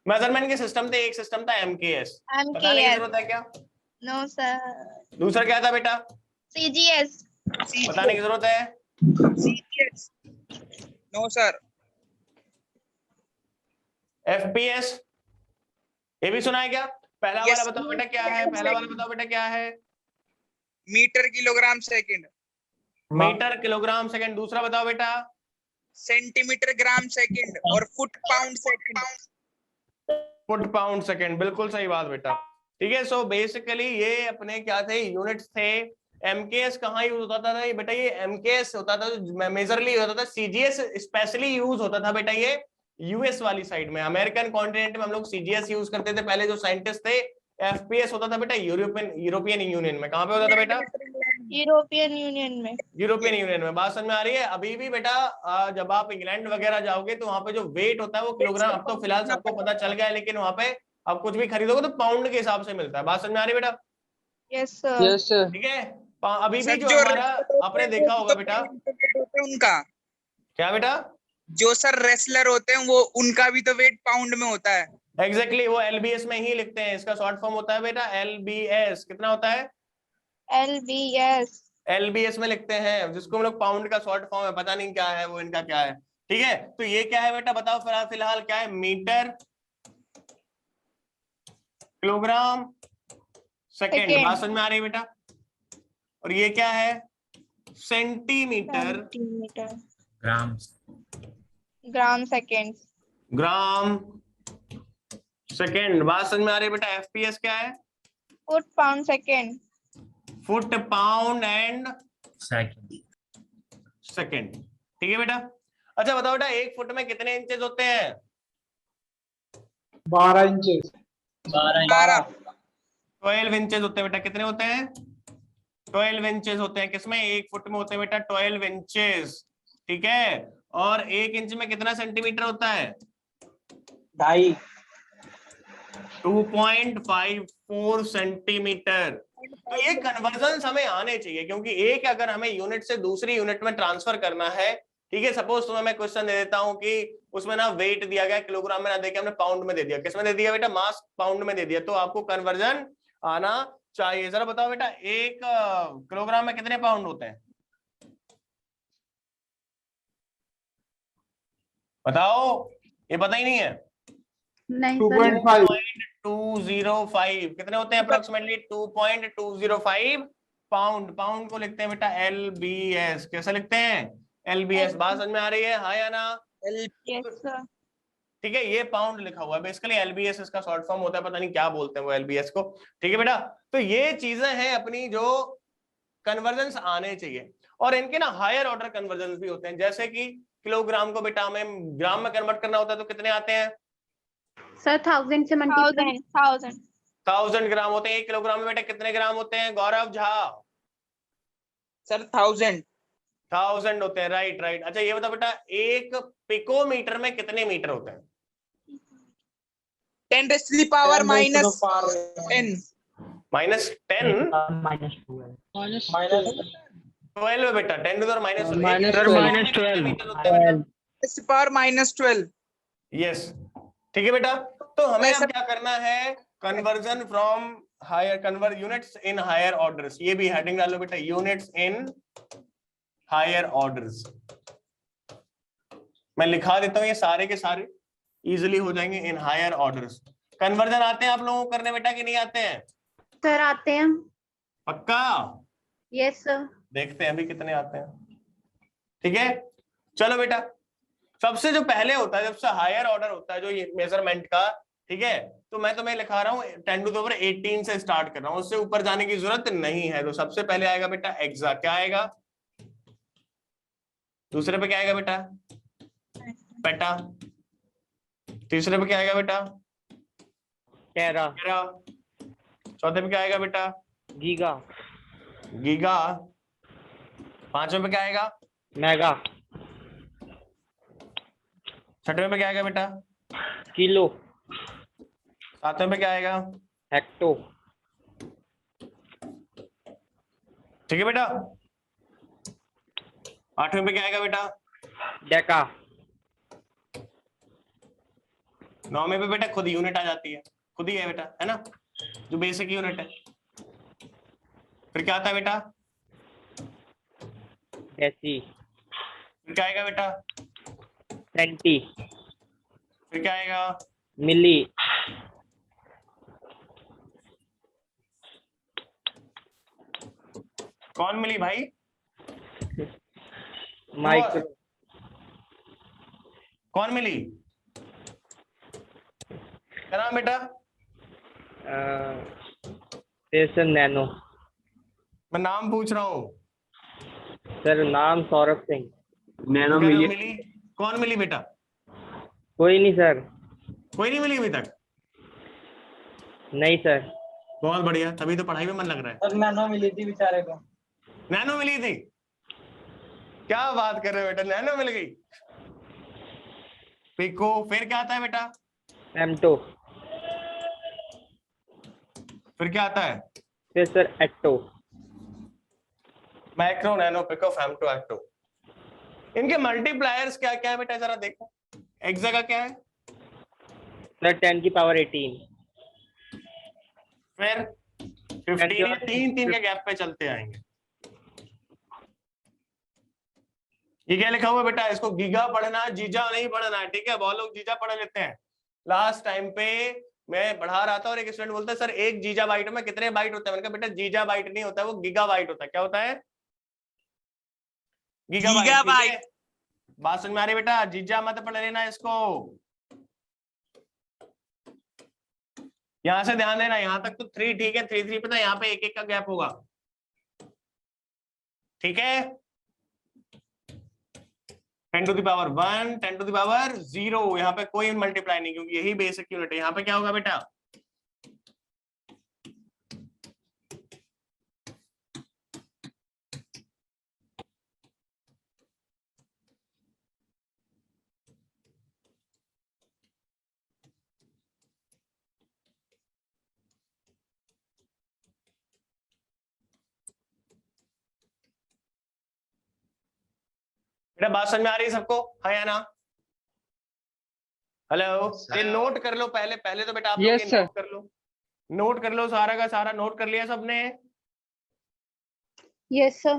मेजरमेंट के सिस्टम थे, एक सिस्टम था MKS, बताने की जरूरत है क्या? No sir. दूसरा क्या था बेटा, CGS। बताने की जरूरत है? CGS. No sir. FPS, ये भी सुना है क्या? पहला Yes. वाला बताओ बेटा क्या है, पहला वाला बताओ बेटा क्या है? Meter kilogram second. Metre kilogram second. दूसरा बताओ बेटा? Centimeter gram second और foot pound second. Foot pound second, बिल्कुल सही बात बेटा। ठीक है, सो बेसिकली ये अपने क्या थे, यूनिट्स थे। एमकेएस कहाँ यूज होता था ये बेटा, ये एमकेएस होता था जो मेजरली होता था, सीजीएस स्पेशली यूज होता था बेटा ये यूएस वाली साइड में, अमेरिकन कॉन्टिनेंट में हम लोग सीजीएस यूज करते थे पहले जो साइंटिस्ट थे। एफपीएस होता था बेटा यूरोपियन यूनियन में। कहाँ पे होता था बेटा? यूरोपियन यूनियन में। यूरोपियन यूनियन में। बात समझ में आ रही है? अभी भी बेटा जब आप इंग्लैंड वगैरह जाओगे तो वहां पे जो वेट होता है वो किलोग्राम, अब तो फिलहाल सबको पता चल गया है, लेकिन वहां पे आप कुछ भी खरीदोगे तो पाउंड के हिसाब से मिलता है। बात समझ में आ रही है बेटा? Yes sir. Yes, sir. ठीक है, अभी भी सर जो जो हमारा आपने देखा होगा बेटा, उनका क्या बेटा? जो सर रेसलर होते हैं वो उनका भी तो वेट पाउंड में होता है। एग्जैक्टली वो एलबीएस में ही लिखते हैं, इसका शॉर्ट फॉर्म होता है बेटा एलबीएस। कितना होता है? LBS। एलबीएस में लिखते हैं, जिसको हम लोग पाउंड का शॉर्ट फॉर्म है, पता नहीं क्या है वो, इनका क्या है। ठीक है, तो ये क्या है बेटा बताओ फिलहाल क्या है? Metre kilogram second. बात समझ में आ रही है बेटा? और ये क्या है? Centimetre gram second. Gram second. बात समझ में आ रही है बेटा? एफपीएस क्या है? Foot pound second. Foot pound and second. Second. ठीक है बेटा? अच्छा बताओ बेटा, एक फुट में कितने इंचेस होते हैं? 12 इंचेस। 12। 12 इंचेस होते हैं बेटा। कितने होते हैं? 12 इंचेस होते हैं। किसमें? एक फुट में होते हैं बेटा 12 इंचेस। ठीक है, और एक इंच में कितना सेंटीमीटर होता है? 2.5। 2.54 सेंटीमीटर। तो ये कन्वर्जन हमें आने चाहिए, क्योंकि एक अगर हमें यूनिट से दूसरी यूनिट में ट्रांसफर करना है, ठीक है, सपोज तुम्हें मैं क्वेश्चन दे देता हूं कि उसमें ना वेट दिया गया किलोग्राम में ना देके हमने पाउंड में दे दिया। किस में दे दिया बेटा? मास पाउंड में दे दिया। तो आपको कन्वर्जन आना चाहिए। जरा बताओ बेटा, एक किलोग्राम में कितने पाउंड होते हैं? बताओ, ये पता ही नहीं है। नहीं 2.5। 2.205 कितने होते हैं अप्रोक्सीमेटली? 2.205 पाउंड। पाउंड को लिखते हैं बेटा एलबीएस। कैसे लिखते हैं? एलबीएस। बात समझ में आ रही है? हाँ या ना? Yes sir. ठीक है, ये पाउंड लिखा हुआ है, बेसिकली एलबीएस इसका शॉर्ट फॉर्म होता है, पता नहीं क्या बोलते हैं वो एलबीएस को। ठीक है बेटा, तो ये चीजें हैं अपनी जो कन्वर्जन आने चाहिए, और इनके ना हायर ऑर्डर कन्वर्जन भी होते हैं। जैसे कि किलोग्राम को बेटा हमें ग्राम में कन्वर्ट करना होता है तो कितने आते हैं सर? 1000 से मल्टीप्लाई। 1000 ग्राम होते हैं। 1 किलोग्राम में बेटा कितने ग्राम होते हैं गौरव झा? सर 1000। 1000 होते हैं। Right right. अच्छा ये बता बेटा, एक पिकोमीटर में कितने मीटर होते हैं? 10 raised to the power minus 10। -10 12 बेटा, 10 to the minus -12 raised to the power minus 12। Yes. ठीक है बेटा, तो हमें अब क्या करना है? Conversion from higher units in higher orders. ये भी हेडिंग डालो बेटा, यूनिट्स इन हायर ऑर्डर्स। मैं लिखा देता हूं, ये सारे के सारे इजीली हो जाएंगे। इन हायर ऑर्डर्स कन्वर्जन आते हैं आप लोगों को करने बेटा कि नहीं आते हैं? सर आते हैं। पक्का? Yes sir. देखते हैं अभी कितने आते हैं। ठीक है, चलो बेटा, सबसे जो पहले होता है, सबसे हायर ऑर्डर होता है जो ये मेजरमेंट का, ठीक है, तो मैं तुम्हें लिखा रहा हूँ 10 to the power 18 से स्टार्ट कर रहा हूँ, उससे ऊपर जाने की जरूरत नहीं है। तो सबसे पहले आएगा बेटा एक्सा। क्या आएगा? दूसरे पे क्या आएगा बेटा? पेटा। तीसरे पे क्या आएगा बेटा? टेरा। चौथे पे क्या आएगा बेटा? गीगा। गीगा। पांचवें पे क्या आएगा? मेगा। छठवें पे क्या आएगा बेटा? किलो। सातवें पे क्या आएगा? हेक्टो। ठीक है बेटा। आठवें पे क्या आएगा बेटा? डेका। नौवें पे बेटा खुद यूनिट आ जाती है, खुद ही है बेटा, है ना, जो बेसिक यूनिट है। फिर क्या आता है बेटा? डेसी। फिर क्या आएगा बेटा? सेंटी। फिर क्या आएगा? मिली। कौन मिली भाई? माइक्रो। कौन मिली? क्या नाम बेटा? Sir nano. मैं नाम पूछ रहा हूँ। सर नाम सौरभ सिंह। नैनो मिली? कौन मिली बेटा? कोई नहीं सर। कोई नहीं मिली अभी तक? नहीं सर। बहुत बढ़िया, तभी तो पढ़ाई में मन लग रहा है। सर नैनो मिली थी बेचारे को। नैनो मिली थी? क्या बात कर रहे हो बेटा, नैनो मिल गई? पिको, फिर क्या आता है बेटा? एम्टो। फिर क्या आता है? फिर sir atto. Macro, nano, pico, femto, atto. इनके मल्टीप्लायर्स क्या क्या है बेटा, जरा देखो। एक्सा का क्या है? सर 10 की पावर 18। फिर 15, तीन के गैप पे चलते आएंगे। ये क्या लिखा हुआ बेटा? इसको गीगा पढ़ना, जीजा नहीं पढ़ना है, ठीक है? बहुत लोग जीजा पढ़ लेते हैं। लास्ट टाइम पे मैं पढ़ा रहा था और एक स्टूडेंट बोलता है सर एक जीजा बाइट में कितने बाइट होते हैं? मैंने कहा बेटा जीजा बाइट नहीं होता है, वो गीगा बाइट होता है। क्या होता है? गीगाबाइट। बात समझ में आ रही बेटा? जीजा मत पढ़ लेना इसको। यहां से ध्यान देना, यहां तक तो 3 ठीक है, 3 पता है, यहाँ पे एक का गैप होगा, ठीक है? 10 to the power 1, 10 to the power 0, यहाँ पे कोई मल्टीप्लाई नहीं, क्योंकि यही बेसिक यूनिट है। यहाँ पे क्या होगा बेटा? बेटा बात समझ में आ रही है सबको? हाँ या ना? हेलो, ये नोट कर लो पहले तो बेटा आप लोग Yes, sir. नोट कर लो, नोट कर लो, सारा का सारा नोट कर लिया सबने? Yes, sir.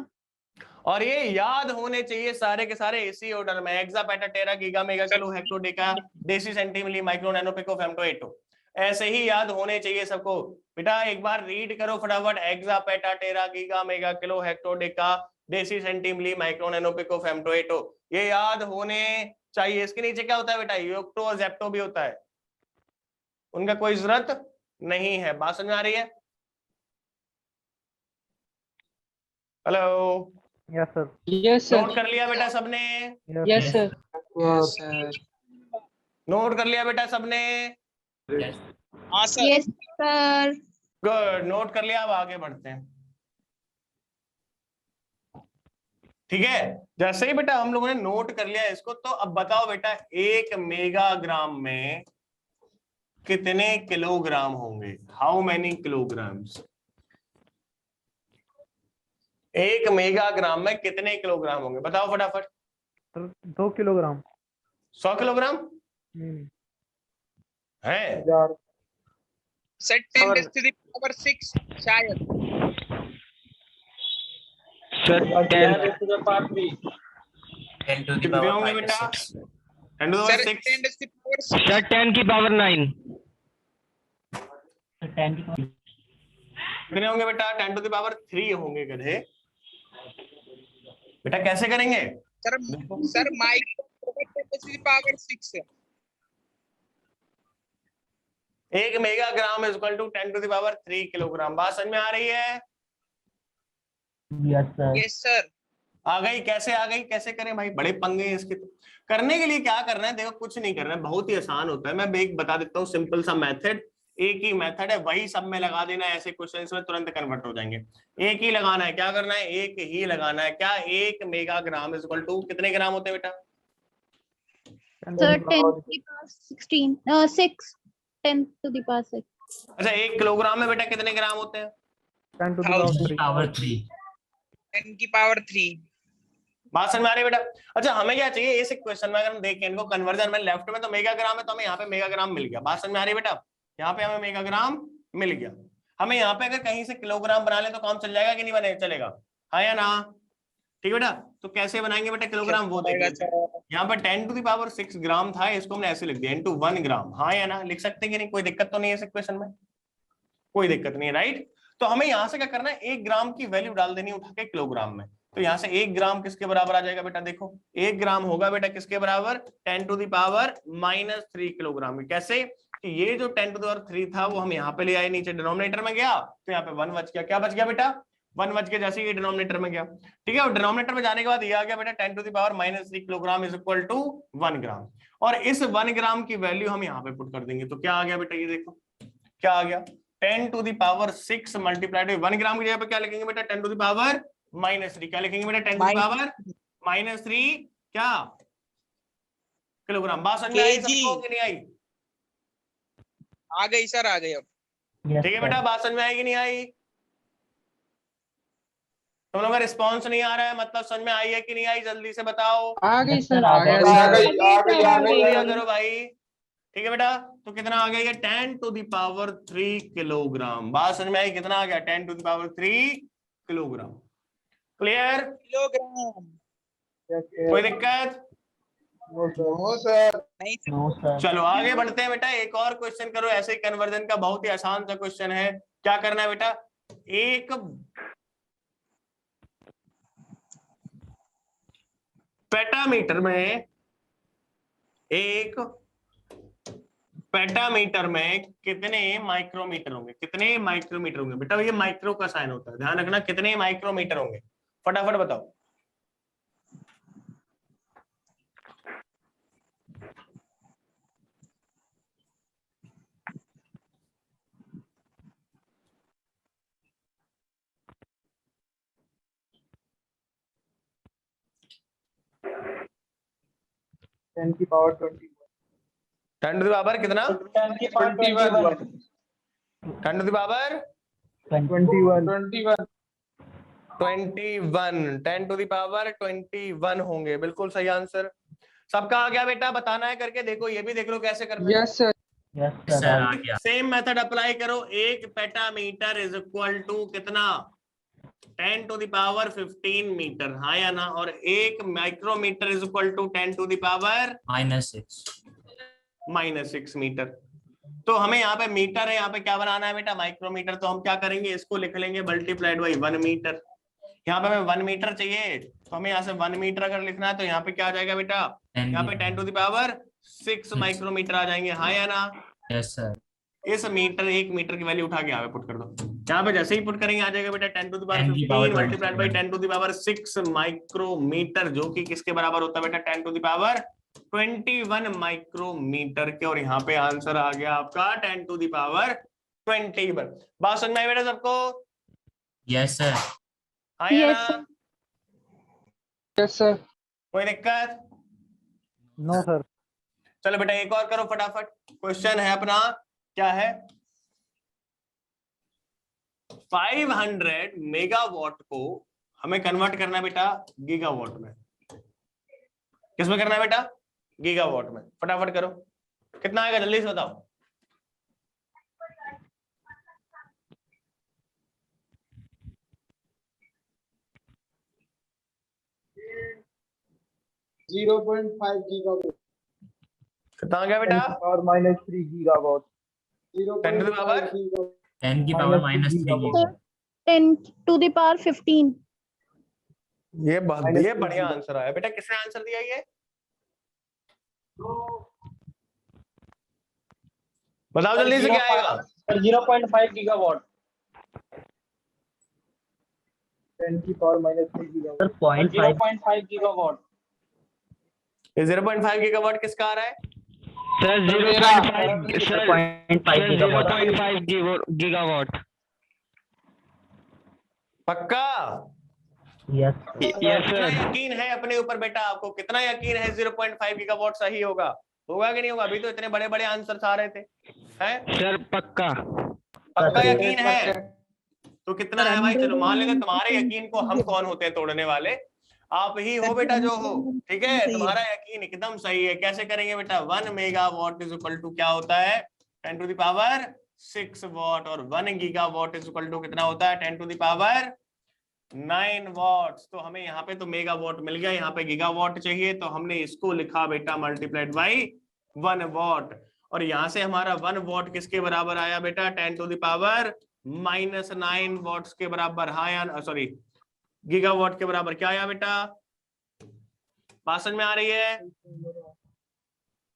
और ये याद होने चाहिए सारे के सारे इसी ऑर्डर में, exa, peta, tera, giga, mega, kilo, hecto, deca, deci, centi milli, micro, nano, pico, femto, atto, ऐसे ही याद होने चाहिए सबको। बेटा एक बार रीड करो फटाफट, exa, peta, tera, giga, mega, kilo, hecto, deca, deci, centi milli, micro, nano, pico, femto, atto, ये याद होने चाहिए। इसके नीचे क्या होता है बेटा? योक्टो और जेप्टो भी होता है, उनका कोई जरूरत नहीं है। बात समझ में आ रही है? Hello, yes sir. Yes, sir. Note कर लिया बेटा सबने? Yes, sir. नोट कर लिया बेटा सबने? हाँ sir. Yes, sir. Good, note कर लिया। अब आगे बढ़ते हैं, ठीक है? जैसे ही बेटा हम लोगों ने नोट कर लिया इसको, तो अब बताओ बेटा 1 मेगाग्राम में कितने किलोग्राम होंगे? How many kilograms? 1 मेगाग्राम में कितने किलोग्राम होंगे? बताओ फटाफट। 2 किलोग्राम। 100 किलोग्राम है? सर 10 to the power 6 शायद। सर 10 कितने होंगे बेटा? 10 to the sir power 6? 10 to the power 6। Sir 10 की पावर 9। कितने होंगे बेटा? 10 to the power 3 होंगे गधे। बेटा कैसे करेंगे? Sir micro 10 to the power 6 है। 1 megagram is equal to 10 to the power 3 kilogram. बात समझ में आ रही है? Yes sir. Yes sir. आ गई? कैसे आ गई? कैसे करें भाई, बड़े पंगे हैं इसके। तो करने के लिए क्या करना है, देखो कुछ नहीं करना है, बहुत ही आसान होता है। मैं एक बता देता हूँ सिंपल सा मेथड, एक ही मेथड है, वही सब में लगा देना है, ऐसे क्वेश्चंस में तुरंत कन्वर्ट हो जाएंगे। एक ही लगाना है, क्या करना है? एक ही लगाना है। क्या? 1 मेगाग्राम इज इक्वल टू कितने ग्राम होते हैं बेटा? Sir, 10 to the power 16. 6. 10 to the power 6. अच्छा, 1 किलोग्राम में बेटा कितने ग्राम होते हैं? 10 to the power 3। 10 की पावर 3। बात समझ में आ रही है बेटा? अच्छा, हमें क्या चाहिए इस क्वेश्चन में? अगर हम देखें इनको कन्वर्जन में, लेफ्ट में तो मेगाग्राम है, तो हमें यहाँ पे मेगाग्राम मिल गया। बात समझ में आ रही है बेटा? यहाँ पे हमें मेगाग्राम मिल गया। हमें यहाँ पे अगर कहीं से किलोग्राम बना ले तो काम चल जाएगा कि नहीं बने चलेगा? हाँ या ना? ठीक है बेटा, तो कैसे बनाएंगे बेटा किलोग्राम, वो देखिए। यहाँ पर 10 टू द पावर 6 ग्राम था, इसको हमने ऐसे लिख दिया इनटू 1 ग्राम। हाँ या ना? लिख सकते हैं कि नहीं? कोई दिक्कत तो नहीं है इस इक्वेशन में? कोई दिक्कत नहीं है, राइट? तो हमें यहाँ से क्या करना है, 1 ग्राम की वैल्यू डाल देनी उठा के किलोग्राम में। तो यहाँ से 1 ग्राम किसके बराबर आ जाएगा बेटा? देखो 1 ग्राम होगा बेटा किसके बराबर? 10 टू द पावर -3 किलोग्राम। कैसे? कि ये जो 10 टू द पावर 3 था वो हम यहाँ पे ले आए, नीचे डिनोमिनेटर में गया तो यहाँ पे 1 बच गया। क्या बच गया बेटा? 1 बच गया, जैसे ये डिनोमिनेटर में गया। ठीक है, और डिनोमिनेटर में जाने के बाद ये आ गया बेटा 10 to the power -3 kilogram is equal to 1 gram. और इस 1 ग्राम की वैल्यू हम यहाँ पे पुट कर देंगे, तो क्या आ गया बेटा? ये देखो क्या आ गया, 10 to the power 6 multiplied by 1 gram की जगह पे क्या लिखेंगे बेटा? 10 टू द पावर -3। क्या लिखेंगे बेटा? 10 टू द पावर -3 क्या किलोग्राम। बात समझ में आई सबको कि नहीं आई? आ गई सर, आ गई अब। ठीक है बेटा, बात समझ में आई कि नहीं आई? तुम लोगों का रिस्पॉन्स नहीं आ रहा है, मतलब समझ में आई है कि नहीं आई? जल्दी से बताओ। आ गई सर, आ गया करो भाई। ठीक है बेटा, तो कितना आ गया? ये 10 टू द पावर 3 किलोग्राम। बात समझ में आई? कितना आ गया? 10 to the power 3 kilogram. Clear? Kilogram. कोई दिक्कत? No sir. नहीं सर। चलो आगे बढ़ते हैं बेटा, एक और क्वेश्चन करो ऐसे ही कन्वर्जन का, बहुत ही आसान सा क्वेश्चन है। क्या करना है बेटा? एक पेटामीटर में कितने माइक्रोमीटर होंगे? कितने माइक्रोमीटर होंगे बेटा? ये माइक्रो का साइन होता है, ध्यान रखना। कितने माइक्रोमीटर होंगे? फटाफट बताओ। टेन की पावर 21। 10 टू द पावर कितना? 10 की power 21। 10 to the power 21। 10 to the power 21 होंगे। बिल्कुल सही आंसर। सबका आ गया बेटा? बताना है करके देखो, ये भी देख लो कैसे करना है। Yes sir. सर आ गया। सेम मेथड अप्लाई करो। एक पेटामीटर इज इक्वल टू कितना? 10 टू द पावर 15 मीटर, हाँ या ना? और एक micrometre is equal to 10 to the power -6 metre. तो हमें यहाँ पे मीटर है, यहाँ पे क्या बनाना है बेटा? माइक्रोमीटर। तो हम क्या करेंगे? इसको लिख लेंगे मल्टीप्लाइड बाई 1 मीटर। यहाँ पे हमें 1 मीटर चाहिए, तो हमें यहाँ से 1 मीटर अगर लिखना है तो यहाँ पे क्या आ जाएगा बेटा? यहाँ पे 10 टू द पावर 6 माइक्रोमीटर आ जाएंगे, हाँ या ना? Yes sir. इस मीटर, 1 मीटर की वैल्यू उठा के यहाँ पे पुट कर दो। यहाँ पे जैसे ही पुट करेंगे आ जाएगा बेटा 10 to the power 15 multiplied by 10 to the power 6 micrometre, जो कि किसके बराबर होता है बेटा? 10 टू द पावर 21 माइक्रोमीटर के। और यहाँ पे आंसर आ गया आपका 10 टू द पावर 21। बात समझ में आई बेटा सबको? Yes sir. हाँ या Yes, ना? Yes sir. कोई दिक्कत? No sir. चलो बेटा एक और करो फटाफट। क्वेश्चन है अपना, क्या है? 500 मेगावाट को हमें कन्वर्ट करना है बेटा गीगावाट में। किसमें करना है बेटा? गीगावाट में। फटाफट करो, कितना आएगा जल्दी से बताओ। (0.5 गीगावाट) कितना आ गया बेटा? और -3 गीगावाट। 10 टू द पावर 10 की power -3 gigawatt. 10 to the power 15. ये बढ़िया आंसर आया बेटा। किसने आंसर दिया ये? बताओ जल्दी से क्या आएगा? 0.5 गीगावाट। 10 की पावर -3 गीगावाट। Sir 0.5 gigawatt. ये 0.5 गीगावाट किसका आ रहा है? Sir 0.5 gigawatt. पक्का? यस कितना यकीन है अपने ऊपर बेटा? आपको कितना यकीन है 0.5 गीगावाट सही होगा? होगा कि नहीं होगा? अभी तो इतने बड़े बड़े आंसर आ रहे थे। हैं? सर पक्का यकीन है? तो कितना है भाई? चलो मान लेते तुम्हारे यकीन को हम कौन होते हैं तोड़ने वाले? आप ही हो बेटा जो हो। ठीक है, तुम्हारा यकीन एकदम सही है। कैसे करेंगे बेटा? 1 मेगावाट इज इक्वल टू क्या होता है? 10 टू द पावर 6 वॉट। और 1 गीगावाट इज इक्वल टू कितना होता है? 10 टू द पावर 9 वॉट्स। तो हमें यहाँ पे तो मेगावाट मिल गया, यहाँ पे गीगावाट चाहिए, तो हमने इसको लिखा बेटा मल्टीप्लाइड बाई 1 वॉट। और यहाँ से हमारा 1 वॉट किसके बराबर आया बेटा? 10 टू द पावर -9 वॉट्स के बराबर। हाँ या सॉरी, गीगावाट के बराबर क्या आया बेटा? बात समझ में आ रही है?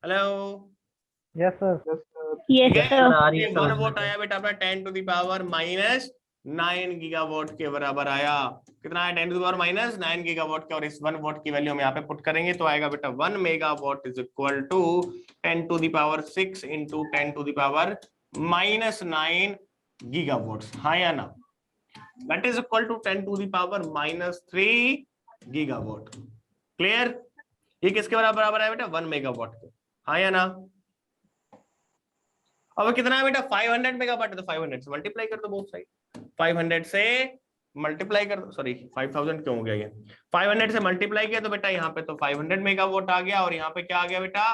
Hello, yes sir. Yes, ठीक है, sir. ये 1 वोट आया बेटा अपना 10 to the power minus 9 gigawatt के बराबर आया। कितना आया? 10 to the power minus 9 gigawatt का। और इस 1 वोट की वैल्यू हम यहाँ पे पुट करेंगे तो आएगा बेटा 1 megawatt is equal to 10 to the power 6 into 10 to the power minus 9 gigawatt. हाँ या ना? That is equal to 10 to the power minus 3 gigawatt. Clear? ये किसके बराबर है बेटा? 1 मेगावाट के। हाँ या ना? अब कितना है बेटा? 500 मेगावाट है तो 500 से मल्टीप्लाई कर दो बोथ साइड। 500 से मल्टीप्लाई कर दो, सॉरी 5000 क्यों हो गया ये? 500 से मल्टीप्लाई किया तो बेटा यहाँ पे तो 500 मेगावाट आ गया, और यहाँ पे क्या आ गया बेटा?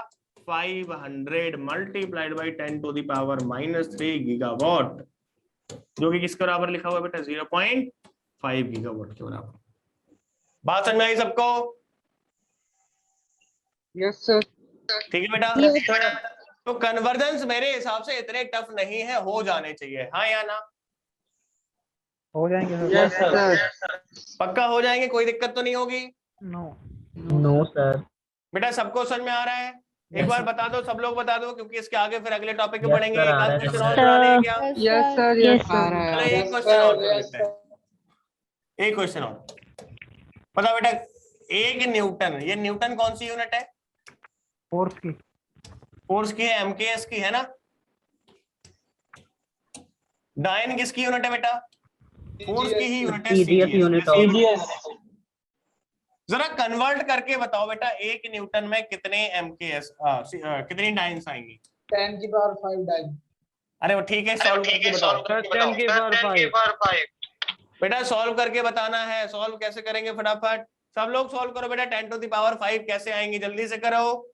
500 multiplied by 10 to the power minus 3 gigawatt, जो कि किसके बराबर लिखा हुआ है बेटा? 0.5 गीगावाट के बराबर। बात समझ में आई सबको? Yes, sir. ठीक है बेटा? Yes. तो कन्वर्जेंस मेरे हिसाब से इतने टफ नहीं है, हो जाने चाहिए। हाँ या ना? हो जाएंगे सर। Yes, sir. पक्का हो जाएंगे, कोई दिक्कत तो नहीं होगी? नो। No sir. बेटा सबको समझ में आ रहा है? एक बार बता दो, सब लोग बता दो, क्योंकि इसके आगे फिर अगले टॉपिक पे Yes, पढ़ेंगे। sir, एक आ रहा आध है, क्वेश्चन sir. और करा दें क्या? Yes, sir. Yes, Yes, sir. sir. चलो एक क्वेश्चन और कर लेते हैं। एक क्वेश्चन और पता बेटा, एक न्यूटन, ये न्यूटन कौन सी यूनिट है? फोर्स की। फोर्स की है, एमकेएस की है ना? डायन किसकी यूनिट है बेटा? फोर्स की ही यूनिट है, CGS यूनिट ऑफ CGS जरा कन्वर्ट करके बताओ बेटा, एक न्यूटन में कितने एमकेएस कितनी डायन्स आएंगी? 10 की पावर 5 डाइन। अरे वो ठीक है, सॉल्व करके बताओ। 10 की पावर 5। बेटा सॉल्व करके बताना है। सॉल्व कैसे करेंगे? फटाफट सब लोग सॉल्व करो बेटा। 10 टू द पावर 5 कैसे आएंगी? जल्दी से करो।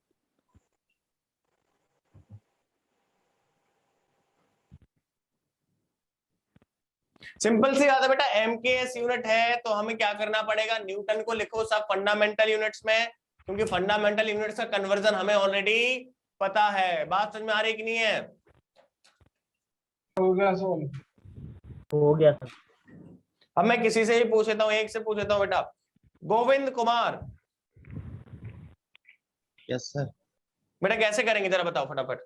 सिंपल सी बात है बेटा, एमकेएस यूनिट है तो हमें क्या करना पड़ेगा? न्यूटन को लिखो सब फंडामेंटल यूनिट्स में, क्योंकि फंडामेंटल यूनिट्स का कन्वर्जन हमें ऑलरेडी पता है। बात समझ में आ रही कि नहीं है? हो गया सॉल्व। हो गया सर। अब मैं किसी से भी पूछ लेता हूँ, एक से पूछ लेता हूँ बेटा, गोविंद कुमार। Yes sir. बेटा कैसे करेंगे जरा बताओ फटाफट।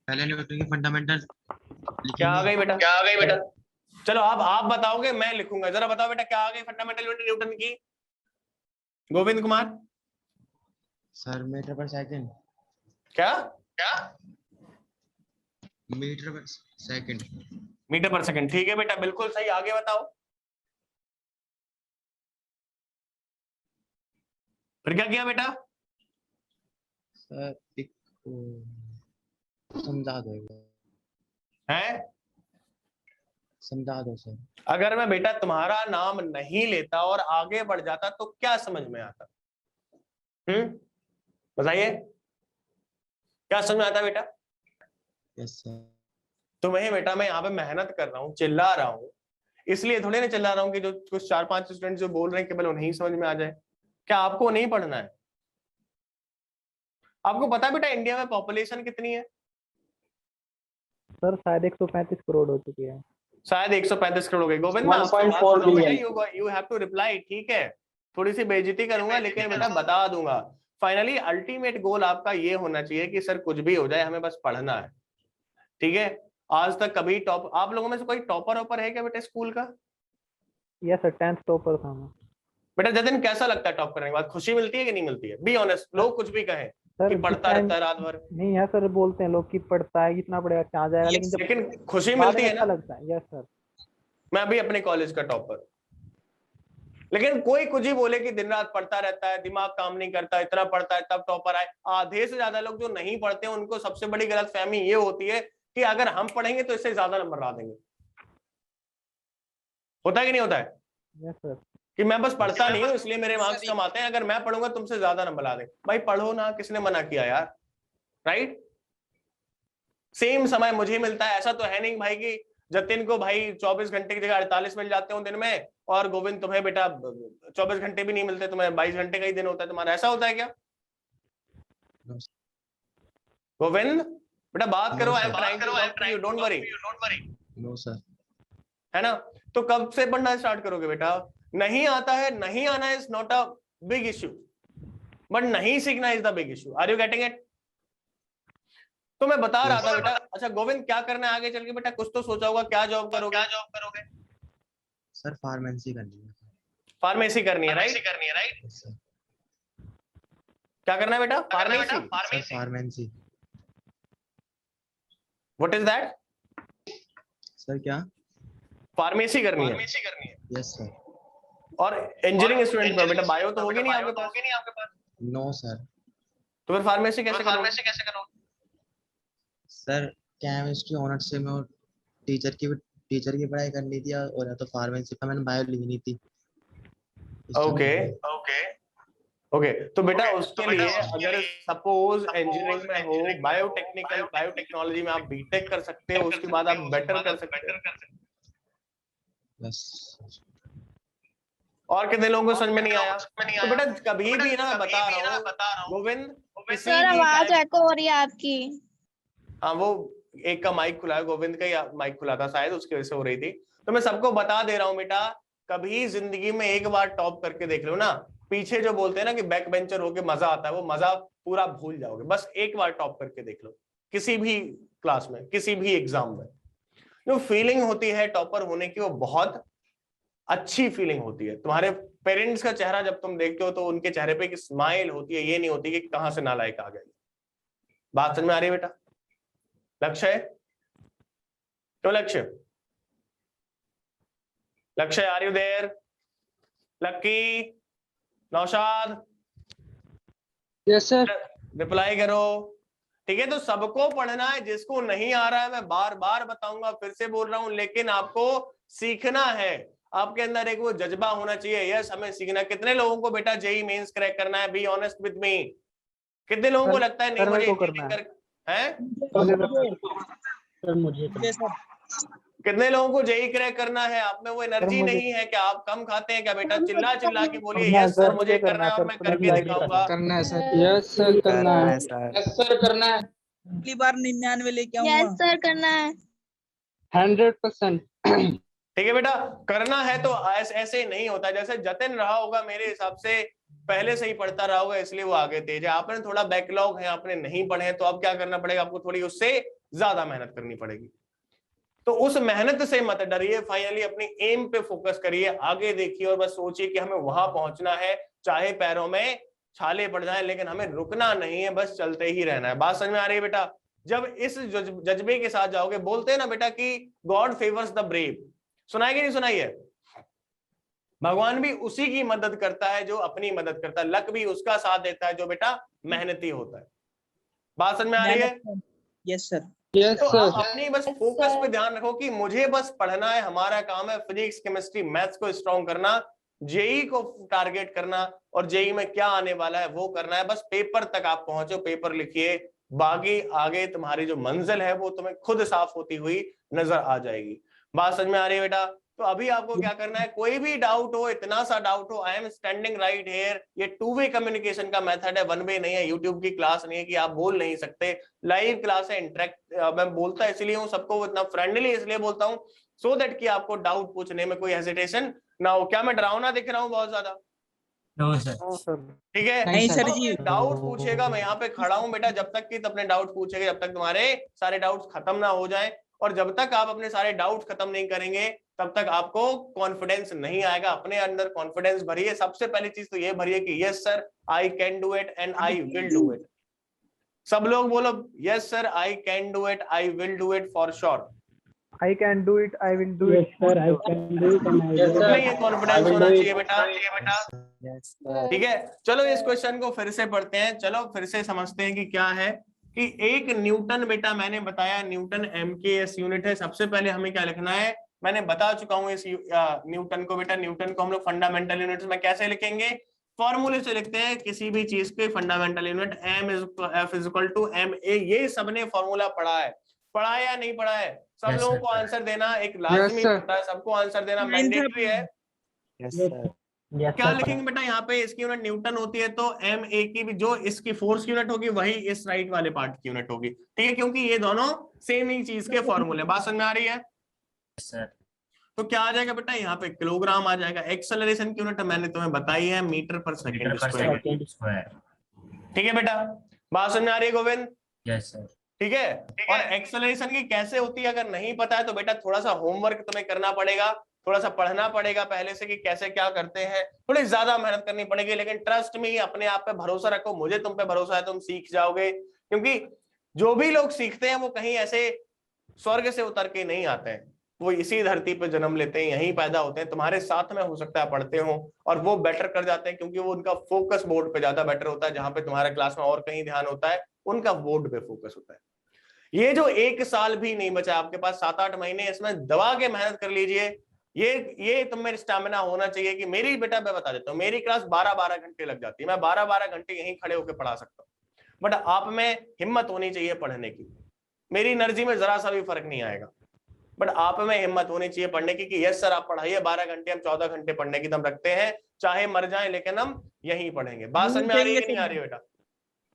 पहले न्यूटन की फंडामेंटल क्या आ गई बेटा? क्या आ गई बेटा? चलो आप बताओगे, मैं लिखूंगा। जरा बताओ बेटा क्या आ गई फंडामेंटल यूनिट न्यूटन की? गोविंद कुमार सर मीटर पर सेकंड। क्या? मीटर पर सेकंड। मीटर पर सेकंड, ठीक है बेटा, बिल्कुल सही। आगे बताओ। फिर क्या किया बेटा? सर एक समझा दो है, समझा दो सर। अगर मैं बेटा तुम्हारा नाम नहीं लेता और आगे बढ़ जाता तो क्या समझ में आता? बताइए, क्या समझ में आता बेटा? Yes sir. तुम्हें बेटा मैं यहाँ पे मेहनत कर रहा हूँ, चिल्ला रहा हूँ, इसलिए थोड़ी ना चिल्ला रहा हूँ कि जो कुछ 4-5 स्टूडेंट जो बोल रहे हैं केवल उन्हें समझ में आ जाए। क्या आपको नहीं पढ़ना है? आपको पता है बेटा इंडिया में पॉपुलेशन कितनी है? सर शायद 135 करोड़ हो चुकी है। शायद 135 करोड़ हो गई। Govind 1.4 billion. You have to reply. ठीक है, थोड़ी सी बेइज्जती करूंगा लेकिन बेटा बता दूंगा। फाइनली अल्टीमेट गोल आपका ये होना चाहिए कि सर कुछ भी हो जाए हमें बस पढ़ना है। ठीक है, आज तक कभी टॉप आप लोगों में से कोई टॉपर ऑपर है क्या बेटा स्कूल का? यस सर, 10th टॉपर था मैं। बेटा जतिन कैसा लगता है टॉप करने के बाद? खुशी मिलती है कि नहीं मिलती है? बी ऑनेस्ट, लोग कुछ भी कहें सर कि पढ़ता रहता है रात भर। नहीं है सर, बोलते हैं लोग कि पढ़ता है इतना पढ़ेगा क्या जाएगा, लेकिन जब लेकिन खुशी बाद मिलती में है अच्छा ना। लगता है। Yes sir. मैं अभी अपने कॉलेज का टॉपर, लेकिन कोई कुछ ही बोले कि दिन रात पढ़ता रहता है, दिमाग काम नहीं करता, इतना पढ़ता है तब टॉपर आए। आधे से ज्यादा लोग जो नहीं पढ़ते हैं उनको सबसे बड़ी गलतफहमी ये होती है कि अगर हम पढ़ेंगे तो इससे ज्यादा नंबर ला देंगे। होता है कि नहीं होता है? Yes sir. कि मैं बस पढ़ता नहीं हूं इसलिए मेरे मार्क्स कम आते हैं, अगर मैं पढ़ूंगा तुमसे ज्यादा नंबर ला देंगे। भाई पढ़ो ना, किसने मना किया यार? राइट? सेम समय मुझे मिलता है, ऐसा तो है नहीं भाई कि जतिन को भाई 24 घंटे की जगह 48 मिल जाते हो दिन में, और गोविंद तुम्हें बेटा 24 घंटे भी नहीं मिलते, तुम्हें 22 घंटे का ही दिन होता है तुम्हारा। ऐसा होता है क्या गोविंद? बेटा बात करो, I am trying to talk to you, don't worry. No sir. है ना? तो कब से पढ़ना स्टार्ट करोगे बेटा? नहीं आता है, नहीं आना is not a big issue. But नहीं सीखना is the big issue. Are you getting it? तो मैं बता रहा था बेटा, अच्छा गोविंद क्या करना है आगे चल के बेटा? कुछ तो सोचा होगा, क्या जॉब करोगे? सर फार्मेसी करनी है। फार्मेसी करनी है, राइट? Yes sir. क्या करना है बेटा? Pharmacy. Sir pharmacy. What is that? Sir क्या? फार्मेसी करनी है। Yes sir. और इंजीनियरिंग स्टूडेंट पर बेटा बायो तो होगी नहीं आपके पास? No sir. तो फिर फार्मेसी कैसे करोगे? सर केमिस्ट्री ऑनर्स से मैं टीचर की पढ़ाई करनी थी, और या तो फार्मेसी का मैंने बायो लेनी थी। ओके तो बेटा उसके लिए अगर सपोज इंजीनियरिंग में हो, बायोटेक्निकल बायोटेक्नोलॉजी में आप बीटेक कर सकते हो, उसके बाद आप बेटर कर सकते हो। यस। और कितने लोगों को समझ में नहीं आया? तो बेटा कभी भी ना, मैं बता रहा हूँ गोविंद, किसी सर भी आवाज एको हो रही है आपकी। हाँ वो एक का माइक खुला है, गोविंद का ही माइक खुला था शायद, उसकी वजह से हो रही थी। तो मैं सबको बता दे रहा हूँ बेटा, कभी जिंदगी में एक बार टॉप करके देख लो ना। पीछे जो बोलते हैं ना कि बैक बेंचर होके मजा आता है, वो मजा पूरा भूल जाओगे। बस एक बार टॉप करके देख लो, किसी भी क्लास में, किसी भी एग्जाम में। जो फीलिंग होती है टॉपर होने की, वो बहुत अच्छी फीलिंग होती है। तुम्हारे पेरेंट्स का चेहरा जब तुम देखते हो तो उनके चेहरे पे एक स्माइल होती है, ये नहीं होती कि कहां से नालायक आ गए। बात समझ में आ रही है बेटा? लक्ष्य है तो Lakshya are you there? Lucky, Naushad, yes sir. Reply करो। ठीक है, तो सबको पढ़ना है। जिसको नहीं आ रहा है मैं बार बार बताऊंगा, फिर से बोल रहा हूं, लेकिन आपको सीखना है। आपके अंदर एक वो जज्बा होना चाहिए, यस हमें सीखना। कितने लोगों को बेटा जेईई मेंस क्रैक करना है? Be honest with me. कितने लोगों को लगता है नहीं मुझे इंजीनियरिंग सर मुझे कितने लोगों को जेईई क्रैक करना है? आप में वो एनर्जी नहीं है क्या? आप कम खाते हैं क्या बेटा? चिल्ला चिल्ला के बोलिए यस सर मुझे करना है और मैं करके दिखाऊंगा। करना है सर। यस सर करना है। यस सर करना है। अगली बार 99 लेके आऊंगा। यस सर करना है। 100%। ठीक है बेटा, करना है तो ऐसे ही नहीं होता। जैसे जतिन रहा होगा, मेरे हिसाब से पहले से ही पढ़ता रहा होगा, इसलिए वो आगे तेज है। आपने थोड़ा बैकलॉग है, आपने नहीं पढ़े हैं, तो अब क्या करना पड़ेगा? आपको थोड़ी उससे ज्यादा मेहनत करनी पड़ेगी। तो उस मेहनत से मत डरिए, फाइनली अपनी एम पे फोकस करिए, आगे देखिए और बस सोचिए कि हमें वहां पहुंचना है। चाहे पैरों में छाले पड़ जाए, लेकिन हमें रुकना नहीं है, बस चलते ही रहना है। बात समझ में आ रही है बेटा? जब इस जज्बे के साथ जाओगे, बोलते हैं ना बेटा कि गॉड फेवर्स द ब्रेव। सुनाई कि नहीं सुनाई है? भगवान भी उसी की मदद करता है जो अपनी मदद करता है। लक भी उसका साथ देता है जो बेटा मेहनती होता है। बात समझ में आ रही है? Yes sir. यस तो आप सर। अपनी बस फोकस पे ध्यान रखो कि मुझे बस पढ़ना है, हमारा काम है फिजिक्स केमिस्ट्री मैथ्स को स्ट्रॉन्ग करना, जेई को टारगेट करना, और जेई में क्या आने वाला है वो करना है। बस पेपर तक आप पहुंचो, पेपर लिखिए, बाकी आगे तुम्हारी जो मंजिल है वो तुम्हें खुद साफ होती हुई नजर आ जाएगी। बात समझ में आ रही है बेटा? तो अभी आपको क्या करना है, कोई भी डाउट हो, इतना सा डाउट हो, I am standing right here. ये 2 वे कम्युनिकेशन का मेथड है, 1 वे नहीं है। यूट्यूब की क्लास नहीं है कि आप बोल नहीं सकते, लाइव क्लास है, इंटरेक्ट। मैं बोलता इसलिए हूँ सबको, इतना फ्रेंडली इसलिए बोलता हूँ सो दैट कि आपको डाउट पूछने में कोई हेजिटेशन ना हो। क्या मैं डरावना दिख रहा हूँ बहुत ज्यादा? No sir. ठीक है, नहीं सर जी। डाउट पूछेगा, मैं यहाँ पे खड़ा हूँ बेटा, जब तक कि अपने डाउट पूछेगा, जब तक तुम्हारे सारे डाउट्स खत्म ना हो जाए। और जब तक आप अपने सारे डाउट्स खत्म नहीं करेंगे, तब तक आपको कॉन्फिडेंस नहीं आएगा। अपने अंदर कॉन्फिडेंस भरिए। सबसे पहली चीज तो ये भरिए कि yes sir I can do it and I will do it. सब लोग बोलो yes sir I can do it, I will do it for sure. I can do it. I will do it. Sir I can do it and I इसमें ये confidence होना चाहिए बेटा। Yes sir. ठीक है, चलो इस क्वेश्चन को फिर से पढ़ते हैं। चलो फिर से समझते हैं कि क्या है कि एक न्यूटन बेटा, मैंने बताया न्यूटन MKS यूनिट है। सबसे पहले हमें क्या लिखना है, मैंने बता चुका हूं इस न्यूटन को बेटा। न्यूटन को हम लोग फंडामेंटल यूनिट्स में कैसे लिखेंगे? फॉर्मूले से लिखते हैं किसी भी चीज के फंडामेंटल यूनिट। F = ma। ये सबने फॉर्मूला पढ़ा है या नहीं पढ़ा है? सब लोगों को आंसर देना एक लाजमी होता है, सबको आंसर देना मैंडेटरी है। Yes sir. क्या लिखेंगे बेटा यहाँ पे? इसकी यूनिट न्यूटन होती है, तो MA की भी जो इसकी फोर्स यूनिट होगी वही इस राइट वाले पार्ट की यूनिट होगी। ठीक है, क्योंकि ये दोनों सेम ही चीज के फॉर्मूले। बात समझ में आ रही है? सर। तो क्या आ जाएगा बेटा यहाँ पे? किलोग्राम आ जाएगा। एक्सेलरेशन की यूनिट मैंने तुम्हें बताई है, मीटर पर सेकंड स्क्वायर। ठीक है बेटा, बात समझ में आ रही है गोविंद? Yes sir. ठीक है। और एक्सेलरेशन की कैसे होती है अगर नहीं पता है तो बेटा थोड़ा सा होमवर्क तुम्हें करना पड़ेगा, थोड़ा सा पढ़ना पड़ेगा पहले से कि कैसे क्या करते हैं, थोड़ी ज्यादा मेहनत करनी पड़ेगी, लेकिन ट्रस्ट में, अपने आप पे भरोसा रखो, मुझे तुम पे भरोसा है, तुम सीख जाओगे। क्योंकि जो भी लोग सीखते हैं वो कहीं ऐसे स्वर्ग से उतर के नहीं आते हैं, वो इसी धरती पे जन्म लेते हैं, यहीं पैदा होते हैं, तुम्हारे साथ में हो सकता है पढ़ते हो, और वो बेटर कर जाते हैं क्योंकि वो उनका फोकस बोर्ड पे ज्यादा बेटर होता है, जहां पे तुम्हारा क्लास में और कहीं ध्यान होता है, उनका बोर्ड पे फोकस होता है। ये जो 1 साल भी नहीं बचा आपके पास, 7-8 महीने, इसमें दबा के मेहनत कर लीजिए। ये तुम में स्टैमिना होना चाहिए कि मेरी, बेटा मैं बता देता हूँ, मेरी क्लास 12-12 घंटे लग जाती है, मैं 12-12 घंटे यहीं खड़े होकर पढ़ा सकता हूँ, बट आप में हिम्मत होनी चाहिए पढ़ने की। मेरी एनर्जी में जरा सा भी फर्क नहीं आएगा, बट आप में हिम्मत होनी चाहिए पढ़ने की कि यस सर आप पढ़ाइए, 12 घंटे, हम 14 घंटे पढ़ने की दम रखते हैं, चाहे मर जाएं लेकिन हम यहीं पढ़ेंगे। बात समझ में आ रही है कि नहीं आ रही है बेटा?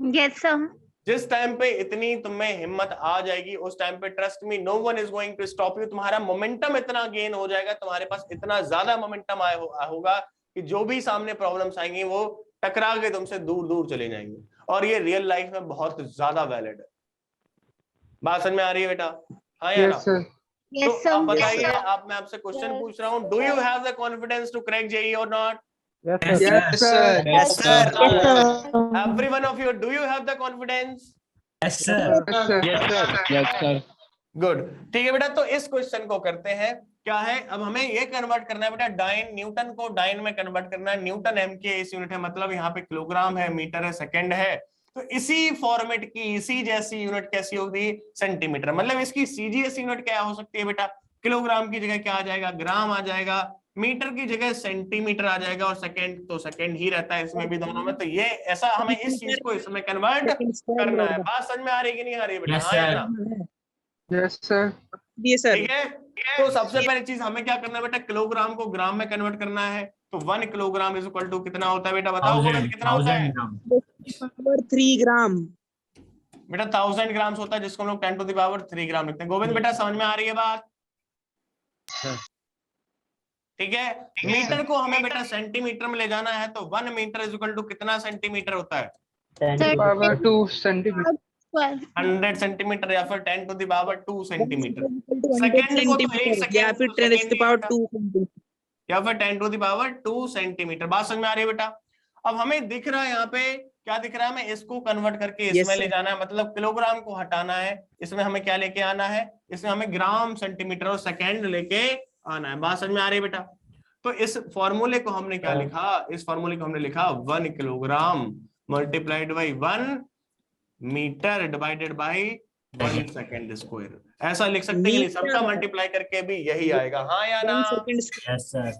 Yes sir. जिस टाइम पे इतनी तुम्हें हिम्मत आ जाएगी, उस टाइम पे trust me, no one is going to stop you. तुम्हारा मोमेंटम इतना गेन हो जाएगा, तुम्हारे पास इतना ज्यादा मोमेंटम होगा कि जो भी सामने प्रॉब्लम्स आएंगी वो टकरा के तुमसे दूर दूर चले जाएंगे, और ये रियल लाइफ में बहुत ज्यादा वैलिड है। बात समझ में आ रही है बेटा? हाँ या ना? यस तो आप सर। बताइए, आप, मैं आपसे क्वेश्चन पूछ रहा हूँ, do you have the confidence to crack JEE और not? Yes, sir. Yes, sir. Yes, sir. Every one of you, do you have the confidence? Yes, sir. Yes sir. Good, ठीक है बेटा। तो इस क्वेश्चन को करते हैं, क्या है, अब हमें ये कन्वर्ट करना है बेटा, डाइन, न्यूटन को डाइन में कन्वर्ट करना है। न्यूटन एम के इस यूनिट है, मतलब यहाँ पे किलोग्राम है, मीटर है, सेकंड है, तो इसी फॉर्मेट की, इसी जैसी यूनिट कैसी होगी? सेंटीमीटर। मतलब इसकी सीजीएस यूनिट क्या हो सकती है बेटा? किलोग्राम की जगह क्या आ जाएगा? ग्राम आ जाएगा, मीटर की जगह सेंटीमीटर आ जाएगा, और सेकंड तो सेकंड ही रहता है इसमें भी, दोनों में। तो ये ऐसा हमें इस चीज को इसमें कन्वर्ट करना है। बात समझ में आ रही है कि नहीं आ रही है बेटा? Yes, हाँ या sir. ना? Yes sir. Yes, sir. ठीक है। तो सबसे पहली चीज हमें क्या करना है बेटा? किलोग्राम को ग्राम में कन्वर्ट करना है। तो 1 किलोग्राम इज इक्वल टू कितना होता है बेटा? बताओ गोविंद, कितना होता है 1000 ग्राम। Power 3 ग्राम। बेटा? 1000 ग्राम होता है, जिसको हम लोग 10 टू द पावर 3 ग्राम लिखते हैं। गोविंद बेटा समझ में आ रही है बात? ठीक है। मीटर को हमें बेटा सेंटीमीटर में ले जाना है, तो 1 मीटर इज इक्वल टू कितना सेंटीमीटर होता है? 10 to 2 centimeter. 100 सेंटीमीटर, या फिर 10 to the power 2 centimetre. Second को तो 1 सेकंड, या फिर 10 to the power 2 या फिर 10 टू द पावर 2 सेंटीमीटर। बात समझ में आ रही है बेटा? अब हमें दिख रहा है यहाँ पे, क्या दिख रहा है? हमें इसको कन्वर्ट करके इसमें ले जाना है, मतलब किलोग्राम को हटाना है, इसमें हमें क्या लेके आना है? इसमें हमें ग्राम, सेंटीमीटर और सेकंड लेके आना है। बात समझ में आ रही है बेटा? तो इस फॉर्मूले को हमने क्या लिखा? इस फॉर्मूले को हमने लिखा 1 kilogram multiplied by 1 metre divided by 1 second square. ऐसा लिख सकते हैं, सबका मल्टीप्लाई करके भी यही आएगा। हाँ या ना? Yes, sir.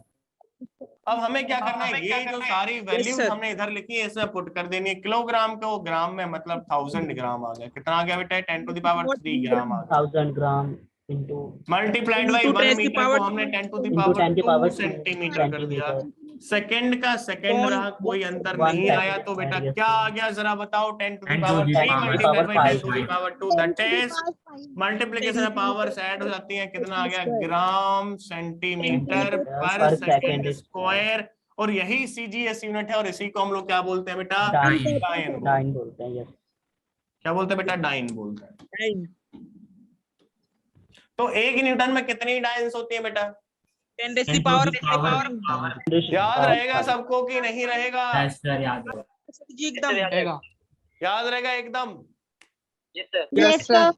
अब हमें क्या करना है? ये जो सारी वैल्यूज हमने इधर लिखी है, इसमें पुट कर देनी है। किलोग्राम को ग्राम में, मतलब 1000 ग्राम आ गया। कितना आ गया बेटा? 10 टू द पावर 3 ग्राम आ गया। 1000 ग्राम into मल्टीप्लाइड बाई 1 मीटर को हमने 10 टू द पावर 2 सेंटीमीटर कर दिया। सेकंड का सेकंड रहा, कोई अंतर नहीं आया, तो बेटा क्या आ गया जरा बताओ? 10 to the power 3 multiplied by 10 to the power 2, that is multiplication of powers add हो जाती है। कितना आ गया? ग्राम सेंटीमीटर पर सेकंड स्क्वायर। और यही सीजीएस यूनिट है, और इसी को हम लोग क्या बोलते हैं बेटा? डाइन। डाइन बोलते हैं। यस, क्या बोलते हैं बेटा? डाइन बोलते हैं। तो 1 न्यूटन में कितनी डाइन्स होती है बेटा? 10 to the power। याद रहेगा सबको कि नहीं रहेगा? Yes, sir, याद है। जी एकदम याद रहेगा एकदम? Yes sir.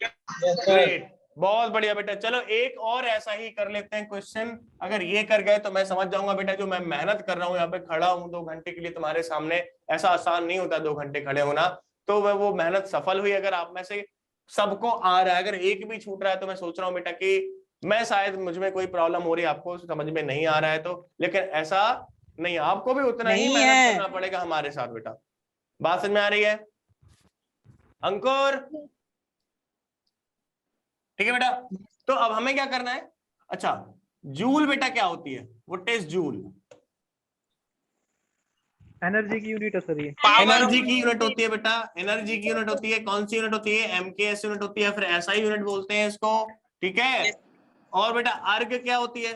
ग्रेट, बहुत बढ़िया बेटा। चलो एक और ऐसा ही कर लेते हैं क्वेश्चन। अगर ये कर गए तो मैं समझ जाऊंगा बेटा, जो मैं मेहनत कर रहा हूँ, यहाँ पे खड़ा हूँ 2 घंटे के लिए तुम्हारे सामने, ऐसा आसान नहीं होता 2 घंटे खड़े होना, तो वो मेहनत सफल हुई। अगर आप में से सबको आ रहा है, अगर एक भी छूट रहा है, तो मैं सोच रहा हूँ बेटा कि मैं शायद मुझ में कोई प्रॉब्लम हो रही है, आपको समझ में नहीं आ रहा है तो, लेकिन ऐसा नहीं, आपको भी उतना ही मेहनत करना पड़ेगा हमारे साथ बेटा। बात समझ में आ रही है अंकुर? ठीक है बेटा। तो अब हमें क्या करना है? अच्छा, जूल बेटा क्या होती है? What is joule? एनर्जी की यूनिट है सर ये। एनर्जी की यूनिट होती है बेटा, एनर्जी की यूनिट होती है। कौन सी यूनिट होती है? एमकेएस यूनिट होती है, फिर एसआई यूनिट बोलते हैं इसको। ठीक है। और बेटा अर्ग क्या होती है?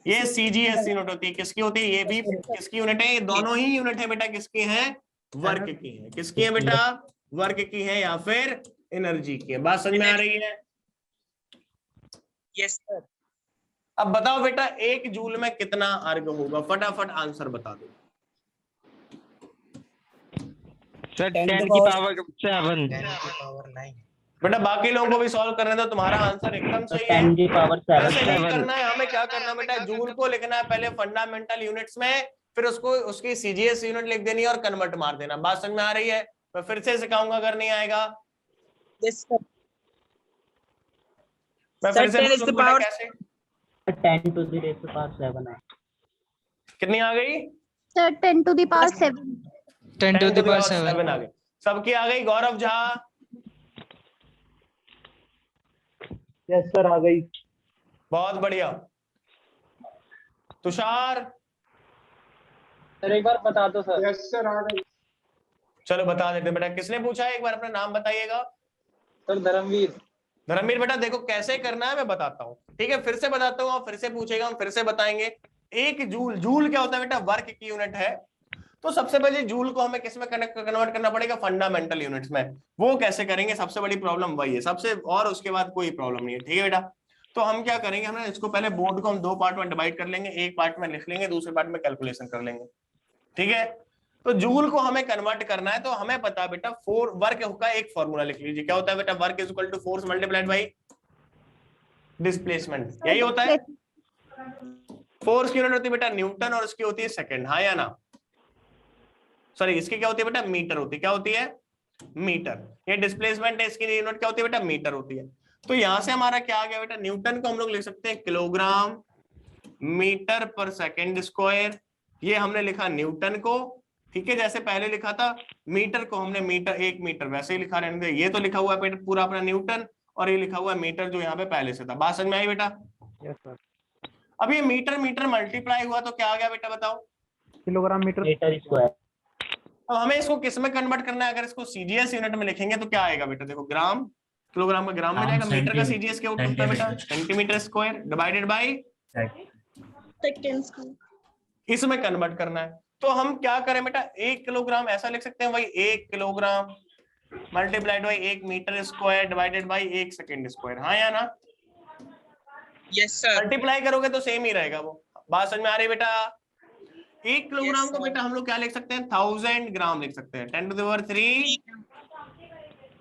ये सीजीएस यूनिट होती है। किसकी होती है? ये भी किसकी यूनिट है? ये दोनों ही यूनिट है बेटा किसकी है? वर्क की है। किसकी है बेटा? वर्क की है या फिर एनर्जी की है। बात समझ में आ रही है? Yes sir. अब बताओ बेटा 1 जूल में कितना अर्ग होगा? फटाफट आंसर बता दो। सर 10 की पावर 7। 10 की पावर 9। बेटा बाकी लोगों को भी सॉल्व करने दो, तुम्हारा आंसर एकदम सही है। 10 की पावर 7। ऐसे नहीं करना है, हमें क्या करना है बेटा? जूल को लिखना है पहले फंडामेंटल यूनिट्स में, फिर उसको उसकी सीजीएस यूनिट लिख देनी है और कन्वर्ट मार देना। बात समझ में आ रही है? मैं फिर से सिखाऊंगा अगर नहीं आएगा। Yes sir. मैं फिर से बोलूं कैसे? 10 to the raised to power 7 है। कितनी आ गई? Sir 10 to the power 7। 10 to the power 7 आ गई। सबकी आ गई? गौरव झा? यस सर आ गई। बहुत बढ़िया। तुषार? सर एक बार बता दो सर। यस सर आ गई। चलो बता देते बेटा। किसने पूछा है? एक बार अपना नाम बताइएगा। सर धर्मवीर। धर्मवीर बेटा देखो कैसे करना है मैं बताता हूँ, ठीक है? फिर से बताता हूँ, फिर से पूछेगा, हम फिर से बताएंगे। 1 जूल, जूल क्या होता है बेटा? वर्क की यूनिट है। तो सबसे पहले जूल को हमें किस में कन्वर्ट करना पड़ेगा? फंडामेंटल यूनिट्स में। वो कैसे करेंगे? सबसे बड़ी प्रॉब्लम वही है सबसे, और उसके बाद कोई प्रॉब्लम नहीं है, ठीक है बेटा? तो हम क्या करेंगे, हमने इसको पहले बोर्ड को हम 2 पार्ट में डिवाइड कर लेंगे। एक पार्ट में लिख लेंगे, दूसरे पार्ट में कैलकुलेशन कर लेंगे, ठीक है? तो जूल को हमें कन्वर्ट करना है, तो हमें पता है बेटा वर्क का एक फॉर्मूला लिख लीजिए। क्या होता है बेटा? Work is equal to force multiplied by displacement. यही होता है। फोर्स की यूनिट होती है बेटा न्यूटन और उसकी होती है सेकंड, हाँ या ना? सॉरी, इसकी क्या होती है बेटा? मीटर होती है। क्या होती है? मीटर। ये डिस्प्लेसमेंट है, इसकी यूनिट क्या होती है बेटा? मीटर होती है। तो यहां से हमारा क्या आ गया बेटा? न्यूटन को हम लोग लिख सकते हैं किलोग्राम मीटर पर सेकंड स्क्वायर। ये हमने लिखा न्यूटन को, ठीक है? जैसे पहले लिखा था मीटर को हमने मीटर, 1 मीटर, वैसे ही लिखा रहने दे। ये तो लिखा हुआ है पूरा अपना न्यूटन, और ये लिखा हुआ है मीटर जो यहाँ पे पहले से था। बात समझ में आई बेटा? Yes sir. अब ये मीटर मीटर मल्टीप्लाई हुआ तो क्या आ गया बेटा? बताओ। Kilogram metre square. अब हमें इसको किस में कन्वर्ट करना है? अगर इसको सीजीएस यूनिट में लिखेंगे तो क्या आएगा बेटा? देखो ग्राम, किलोग्राम का ग्राम में जाएगा, मीटर का सीजीएस क्या होता है बेटा? Centimetre square divided by second. इसमें कन्वर्ट करना है। तो हम क्या करें बेटा? 1 किलोग्राम ऐसा लिख सकते हैं भाई, 1 kilogram multiplied by 1 metre square divided by 1 second square, हाँ या ना? Yes sir. मल्टीप्लाई करोगे तो सेम ही रहेगा वो। बात समझ में आ रही है बेटा? 1 किलोग्राम को बेटा हम लोग क्या लिख सकते हैं? 1000 ग्राम लिख सकते हैं। 10 to the power 3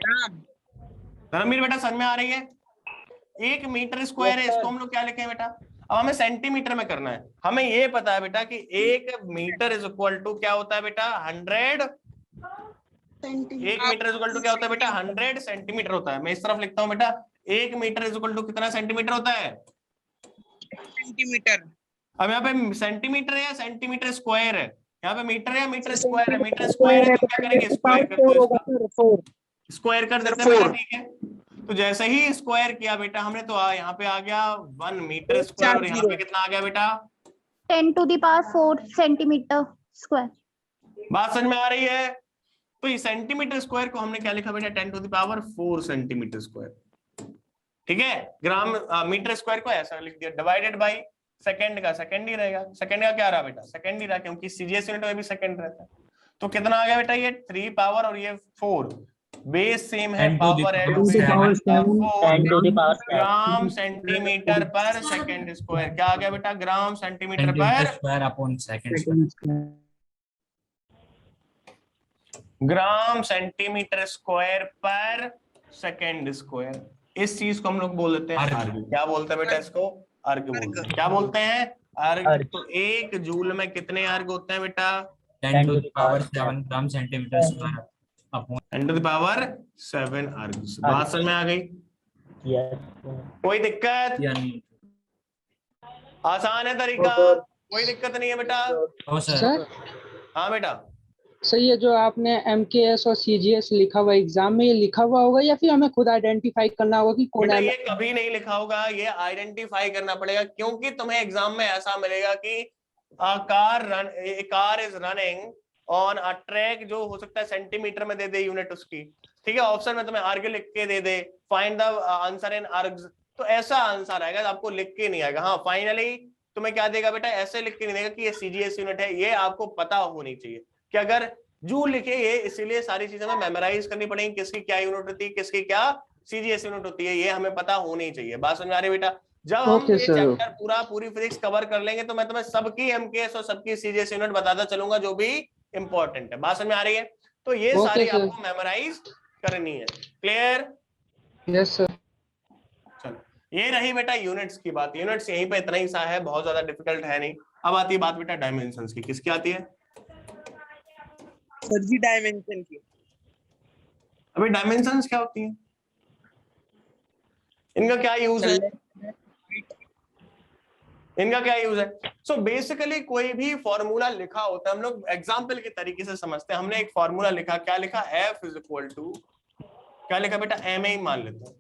ग्राम। धर्मवीर बेटा समझ में आ रही है? 1 मीटर स्क्वायर है, इसको हम लोग क्या लिखें बेटा? अब हमें सेंटीमीटर में करना है। हमें ये पता है बेटा कि 1 मीटर इज इक्वल टू क्या होता है बेटा? 100। 1 मीटर इज इक्वल टू क्या होता है बेटा? 100 सेंटीमीटर होता है। मैं इस तरफ लिखता हूँ बेटा, 1 मीटर इज इक्वल टू कितना सेंटीमीटर होता है? सेंटीमीटर। अब यहाँ पे सेंटीमीटर है या सेंटीमीटर स्क्वायर है? यहाँ पे मीटर है या मीटर स्क्वायर है? मीटर स्क्वायर है तो क्या करेंगे? स्क्वायर कर दो, स्क्वायर कर देते हैं बेटा, ठीक है? तो जैसे ही स्क्वायर किया बेटा हमने, तो यहाँ पे आ गया 1 मीटर स्क्वायर, और यहाँ पे कितना आ गया बेटा? 10 to the power 4 centimeter square। बात समझ में आ रही है? तो ये सेंटीमीटर स्क्वायर को हमने क्या लिखा बेटा? 10 to the power 4 centimetre square, ठीक है? ग्राम मीटर स्क्वायर को ऐसा लिख दिया, डिवाइडेड बाय सेकंड का सेकंड ही रहेगा। सेकंड का क्या रहा बेटा? सेकंड ही रहा, क्योंकि सीजीएस यूनिट में भी सेकंड रहता है। तो कितना आ गया बेटा? ये 3 पावर और ये 4, बेस सेम है, पावर ऐड हो गया, ग्राम सेंटीमीटर पर सेकंड स्क्वायर। क्या आ गया बेटा? ग्राम सेंटीमीटर पर square upon second. Gram centimetre square पर सेकंड स्क्वायर। इस चीज को हम लोग बोल देते हैं अर्ग। क्या बोलते हैं बेटा इसको? अर्ग बोलते हैं। क्या बोलते हैं? अर्ग। तो 1 जूल में कितने अर्ग होते हैं बेटा? 10 to the power 7 gram centimetre square upon 10 to the power 7 अर्ग। बात समझ में आ गई? कोई दिक्कत? आसान है तरीका, कोई दिक्कत नहीं है बेटा। सर हाँ बेटा। सर ये जो आपने MKS और CGS लिखा हुआ एग्जाम में, ये लिखा हुआ होगा या फिर हमें खुद आइडेंटिफाई करना होगा कि कौन बेटा है? ये कभी नहीं लिखा होगा, ये आइडेंटिफाई करना पड़ेगा, क्योंकि तुम्हें एग्जाम में ऐसा मिलेगा कि a car is running on a track, जो हो सकता है सेंटीमीटर में दे दे यूनिट उसकी, ठीक है? ऑप्शन में तुम्हें अर्ग लिख के दे दे, फाइंड द आंसर इन अर्ग्स, तो ऐसा आंसर आएगा, आपको लिख के नहीं आएगा। हाँ फाइनली तुम्हें क्या देगा बेटा, ऐसे लिख के नहीं देगा कि ये सीजीएस यूनिट है, ये आपको पता होनी चाहिए कि अगर जूल लिखे ये, इसीलिए सारी चीजें हमें मेमोराइज करनी पड़ेगी, किसकी क्या यूनिट होती है, किसकी क्या सीजीएस यूनिट होती है, ये हमें पता होनी चाहिए। बात समझ आ रही है बेटा? जब हम ये चैप्टर पूरी फिजिक्स कवर कर लेंगे तो मैं तुम्हें सबकी एमकेएस और सबकी सीजीएस यूनिट बताता चलूंगा जो भी इंपॉर्टेंट है। बात समझ में आ रही है? तो ये सारी आपको मेमोराइज करनी है। क्लियर? Yes sir. चलो, ये रही बेटा यूनिट्स की बात। यूनिट्स यहीं पे इतना ही सा है, बहुत ज्यादा डिफिकल्ट है नहीं। अब आती है बात बेटा डायमेंशंस की। किसकी आती है सर जी? डायमेंशन की। अभी डायमेंशंस क्या होती हैं, इनका क्या यूज है, इनका क्या यूज है? सो बेसिकली कोई भी फॉर्मूला लिखा होता है, हम लोग एग्जांपल के तरीके से समझते हैं। हमने एक फॉर्मूला लिखा, क्या लिखा? F इज इक्वल टू क्या लिखा बेटा? ma ही मान लेते हैं।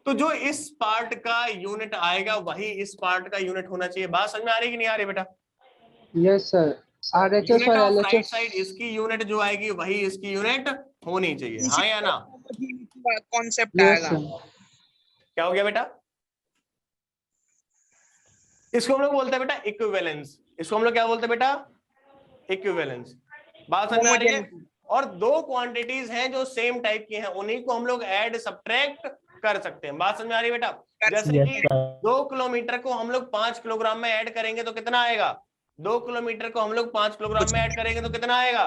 तो जो इस पार्ट का यूनिट आएगा वही इस पार्ट का यूनिट होना चाहिए। बात समझ में आ रही कि नहीं आ रही बेटा? Yes sir. RHS और राइट LHS साइड इसकी यूनिट जो आएगी वही इसकी यूनिट होनी चाहिए। हाँ या ना? कॉन्सेप्ट आएगा। क्या हो गया बेटा? इसको हम लोग बोलते हैं बेटा इक्विवेलेंस। इसको हम लोग क्या बोलते हैं बेटा? इक्विवेलेंस। बात समझ में आ रही है? और दो क्वांटिटीज हैं जो सेम टाइप की हैं, उन्हीं को हम लोग ऐड सब्ट्रैक्ट कर सकते हैं। बात समझ में आ रही है बेटा? जैसे कि 2 किलोमीटर को हम लोग 5 किलोग्राम में ऐड करेंगे तो कितना आएगा? 2 किलोमीटर को हम लोग 5 किलोग्राम में ऐड करेंगे तो कितना आएगा?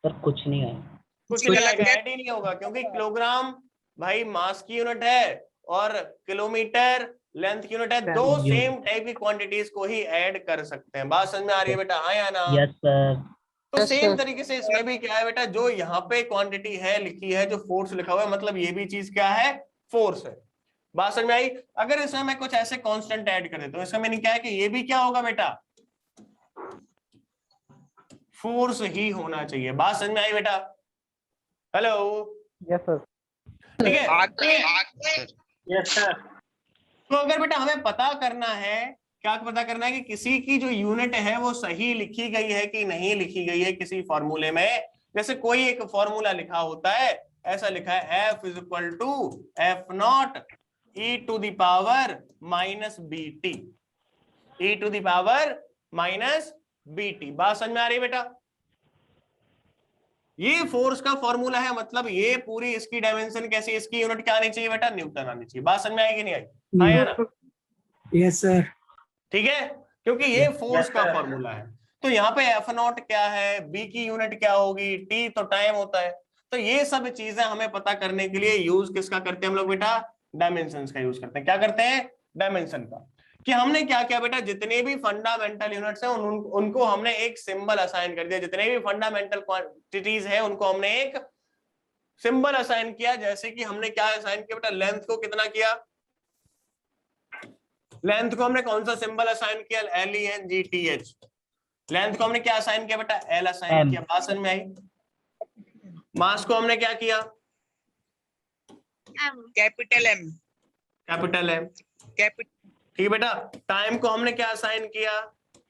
सर कुछ नहीं आएगा, कुछ नहीं आएगा, ऐड ही नहीं होगा, क्योंकि किलोग्राम भाई मास की यूनिट है और किलोमीटर लेंथ की यूनिट है। दो सेम टाइप की क्वांटिटीज को ही ऐड कर सकते हैं। बात समझ में आ रही है बेटा? हाँ या ना? Yes sir. तो सेम तरीके से इसमें भी क्या है बेटा, जो यहाँ पे क्वांटिटी है लिखी है, जो फोर्स लिखा हुआ है, मतलब ये भी चीज क्या है? फोर्स है। बात समझ में आई? अगर इसमें मैं कुछ ऐसे कांस्टेंट ऐड कर देता हूँ, इसका मीनिंग क्या है कि ये भी क्या होगा बेटा? फोर्स ही होना चाहिए। बात समझ में आई बेटा? हेलो? Yes sir. ठीक है। Yes sir. तो अगर बेटा हमें पता करना है, क्या पता करना है कि किसी की जो यूनिट है वो सही लिखी गई है कि नहीं लिखी गई है किसी फॉर्मूले में। जैसे कोई एक फॉर्मूला लिखा होता है, ऐसा लिखा है F is equal to F0 e to the power minus BT, e to the power minus BT। बात समझ में आ रही है बेटा? ये फोर्स का फॉर्मूला है, मतलब ये पूरी इसकी डायमेंशन कैसी, इसकी यूनिट क्या आनी चाहिए बेटा? न्यूटन आनी चाहिए। बात समझ में आएगी नहीं आई? हाँ या ना? Yes sir. ठीक है, क्योंकि ये फोर्स का फॉर्मूला है। तो यहाँ पे F0 क्या है, B की यूनिट क्या होगी, T तो टाइम होता है। तो ये सब चीजें हमें पता करने के लिए यूज किसका करते हैं हम लोग बेटा? डायमेंशंस का यूज करते हैं। क्या करते हैं? डायमेंशन का। कि हमने क्या किया बेटा, जितने भी फंडामेंटल यूनिट्स हैं उनको हमने एक सिंबल असाइन कर दिया। जितने भी फंडामेंटल क्वांटिटीज हैं उनको हमने एक सिंबल असाइन किया। जैसे कि हमने क्या असाइन किया बेटा? लेंथ को कितना किया? लेंथ को हमने कौन सा सिंबल असाइन किया? LENGTH। लेंथ को हमने क्या असाइन किया बेटा? L असाइन किया। बात समझ में आई? मास को हमने क्या किया? Capital M। Capital M। ठीक है बेटा। टाइम को हमने क्या असाइन किया?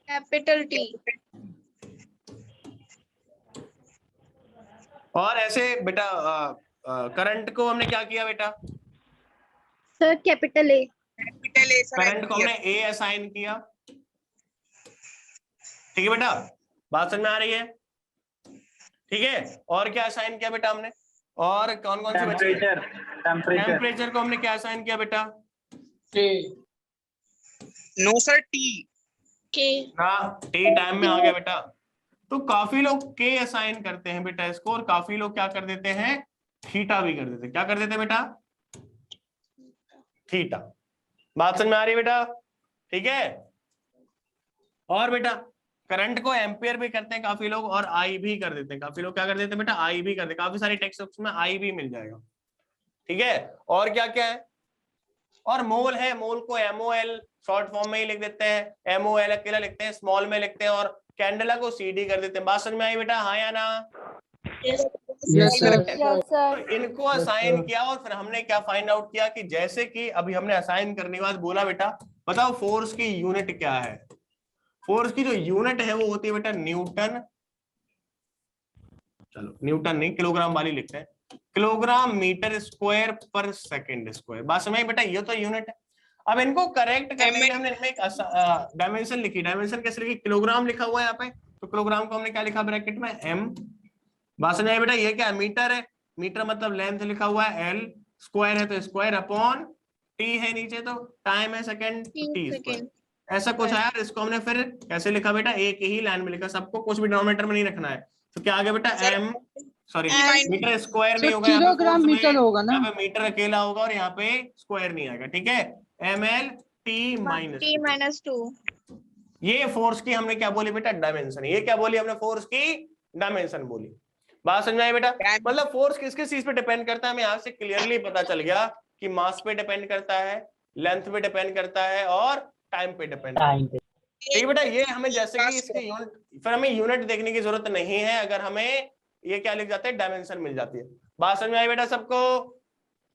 Capital T। और ऐसे बेटा करंट को हमने क्या किया बेटा? Sir capital A। करंट को हमने A असाइन किया। ठीक है बेटा? बात समझ में आ रही है? ठीक है। और क्या असाइन किया बेटा हमने? और कौन कौन सी बची? टेम्परेचर को हमने क्या असाइन किया बेटा? No sir, T। हाँ, T टाइम में आ गया बेटा। तो काफी लोग K असाइन करते हैं बेटा इसको, और काफी लोग क्या कर देते हैं? थीटा भी कर देते हैं। क्या कर देते हैं बेटा? थीटा। बात समझ में आ रही है बेटा? ठीक है। और बेटा करंट को एम्पियर भी करते हैं काफी लोग, और आई भी कर देते हैं। काफी लोग क्या कर देते हैं बेटा? आई भी कर देते हैं। काफी सारी टेक्स्ट बुक्स में आई भी मिल जाएगा। ठीक है। और क्या क्या है? और मोल है, मोल को MOL शॉर्ट फॉर्म में ही लिख देते हैं, MOL अकेला लिखते हैं, स्मॉल में लिखते हैं, और कैंडेला को CD कर देते हैं। बात समझ में आई बेटा? हाँ या ना? Yes sir. तो इनको असाइन किया, और फिर हमने क्या फाइंड आउट किया कि जैसे कि अभी हमने असाइन करने के बाद बोला बेटा बताओ फोर्स की यूनिट क्या है। फोर्स की जो यूनिट है वो होती है बेटा न्यूटन। चलो न्यूटन नहीं, किलोग्राम वाली लिखते हैं, किलोग्राम मीटर स्क्वायर पर सेकंड स्क्वायर। बात समझ बेटा? ये तो यूनिट है। अब इनको करेक्ट करने के लिए हमने इनमें एक डायमेंशन लिखी। डायमेंशन कैसे लिखी? किलोग्राम लिखा हुआ है यहाँ पे, तो किलोग्राम को हमने क्या लिखा ब्रैकेट में? m। बात समझ आई बेटा? ये क्या है? मीटर है, मीटर मतलब लेंथ लिखा हुआ है l, स्क्वायर है तो स्क्वायर अपॉन t है नीचे, तो टाइम है सेकंड, t स्क्वायर, ऐसा कुछ आया। इसको हमने फिर कैसे लिखा बेटा? एक ही लाइन में लिखा, सबको कुछ भी डिनोमिनेटर में नहीं रखना है। तो क्या आ गया बेटा? m, सॉरी मीटर स्क्वायर नहीं होगा, किलोग्राम मीटर होगा ना, यहाँ पे मीटर अकेला होगा और यहाँ पे स्क्वायर नहीं आएगा, ठीक है? ml t minus 2। ये फोर्स की हमने क्या बोली बेटा? डायमेंशन। ये क्या बोली हमने? फोर्स की डायमेंशन बोली। बात समझ आई बेटा? मतलब फोर्स किस किस चीज पे डिपेंड करता है, हमें यहाँ से क्लियरली पता चल गया कि मास पे डिपेंड करता है, लेंथ पे डिपेंड करता है और टाइम पे डिपेंड करता है। ठीक है बेटा? ये हमें जैसे कि इसके यूनिट, फिर हमें यूनिट देखने की जरूरत नहीं है अगर हमें ये क्या लिख जाते हैं? डायमेंशन मिल जाती है। बात समझ में आई बेटा सबको?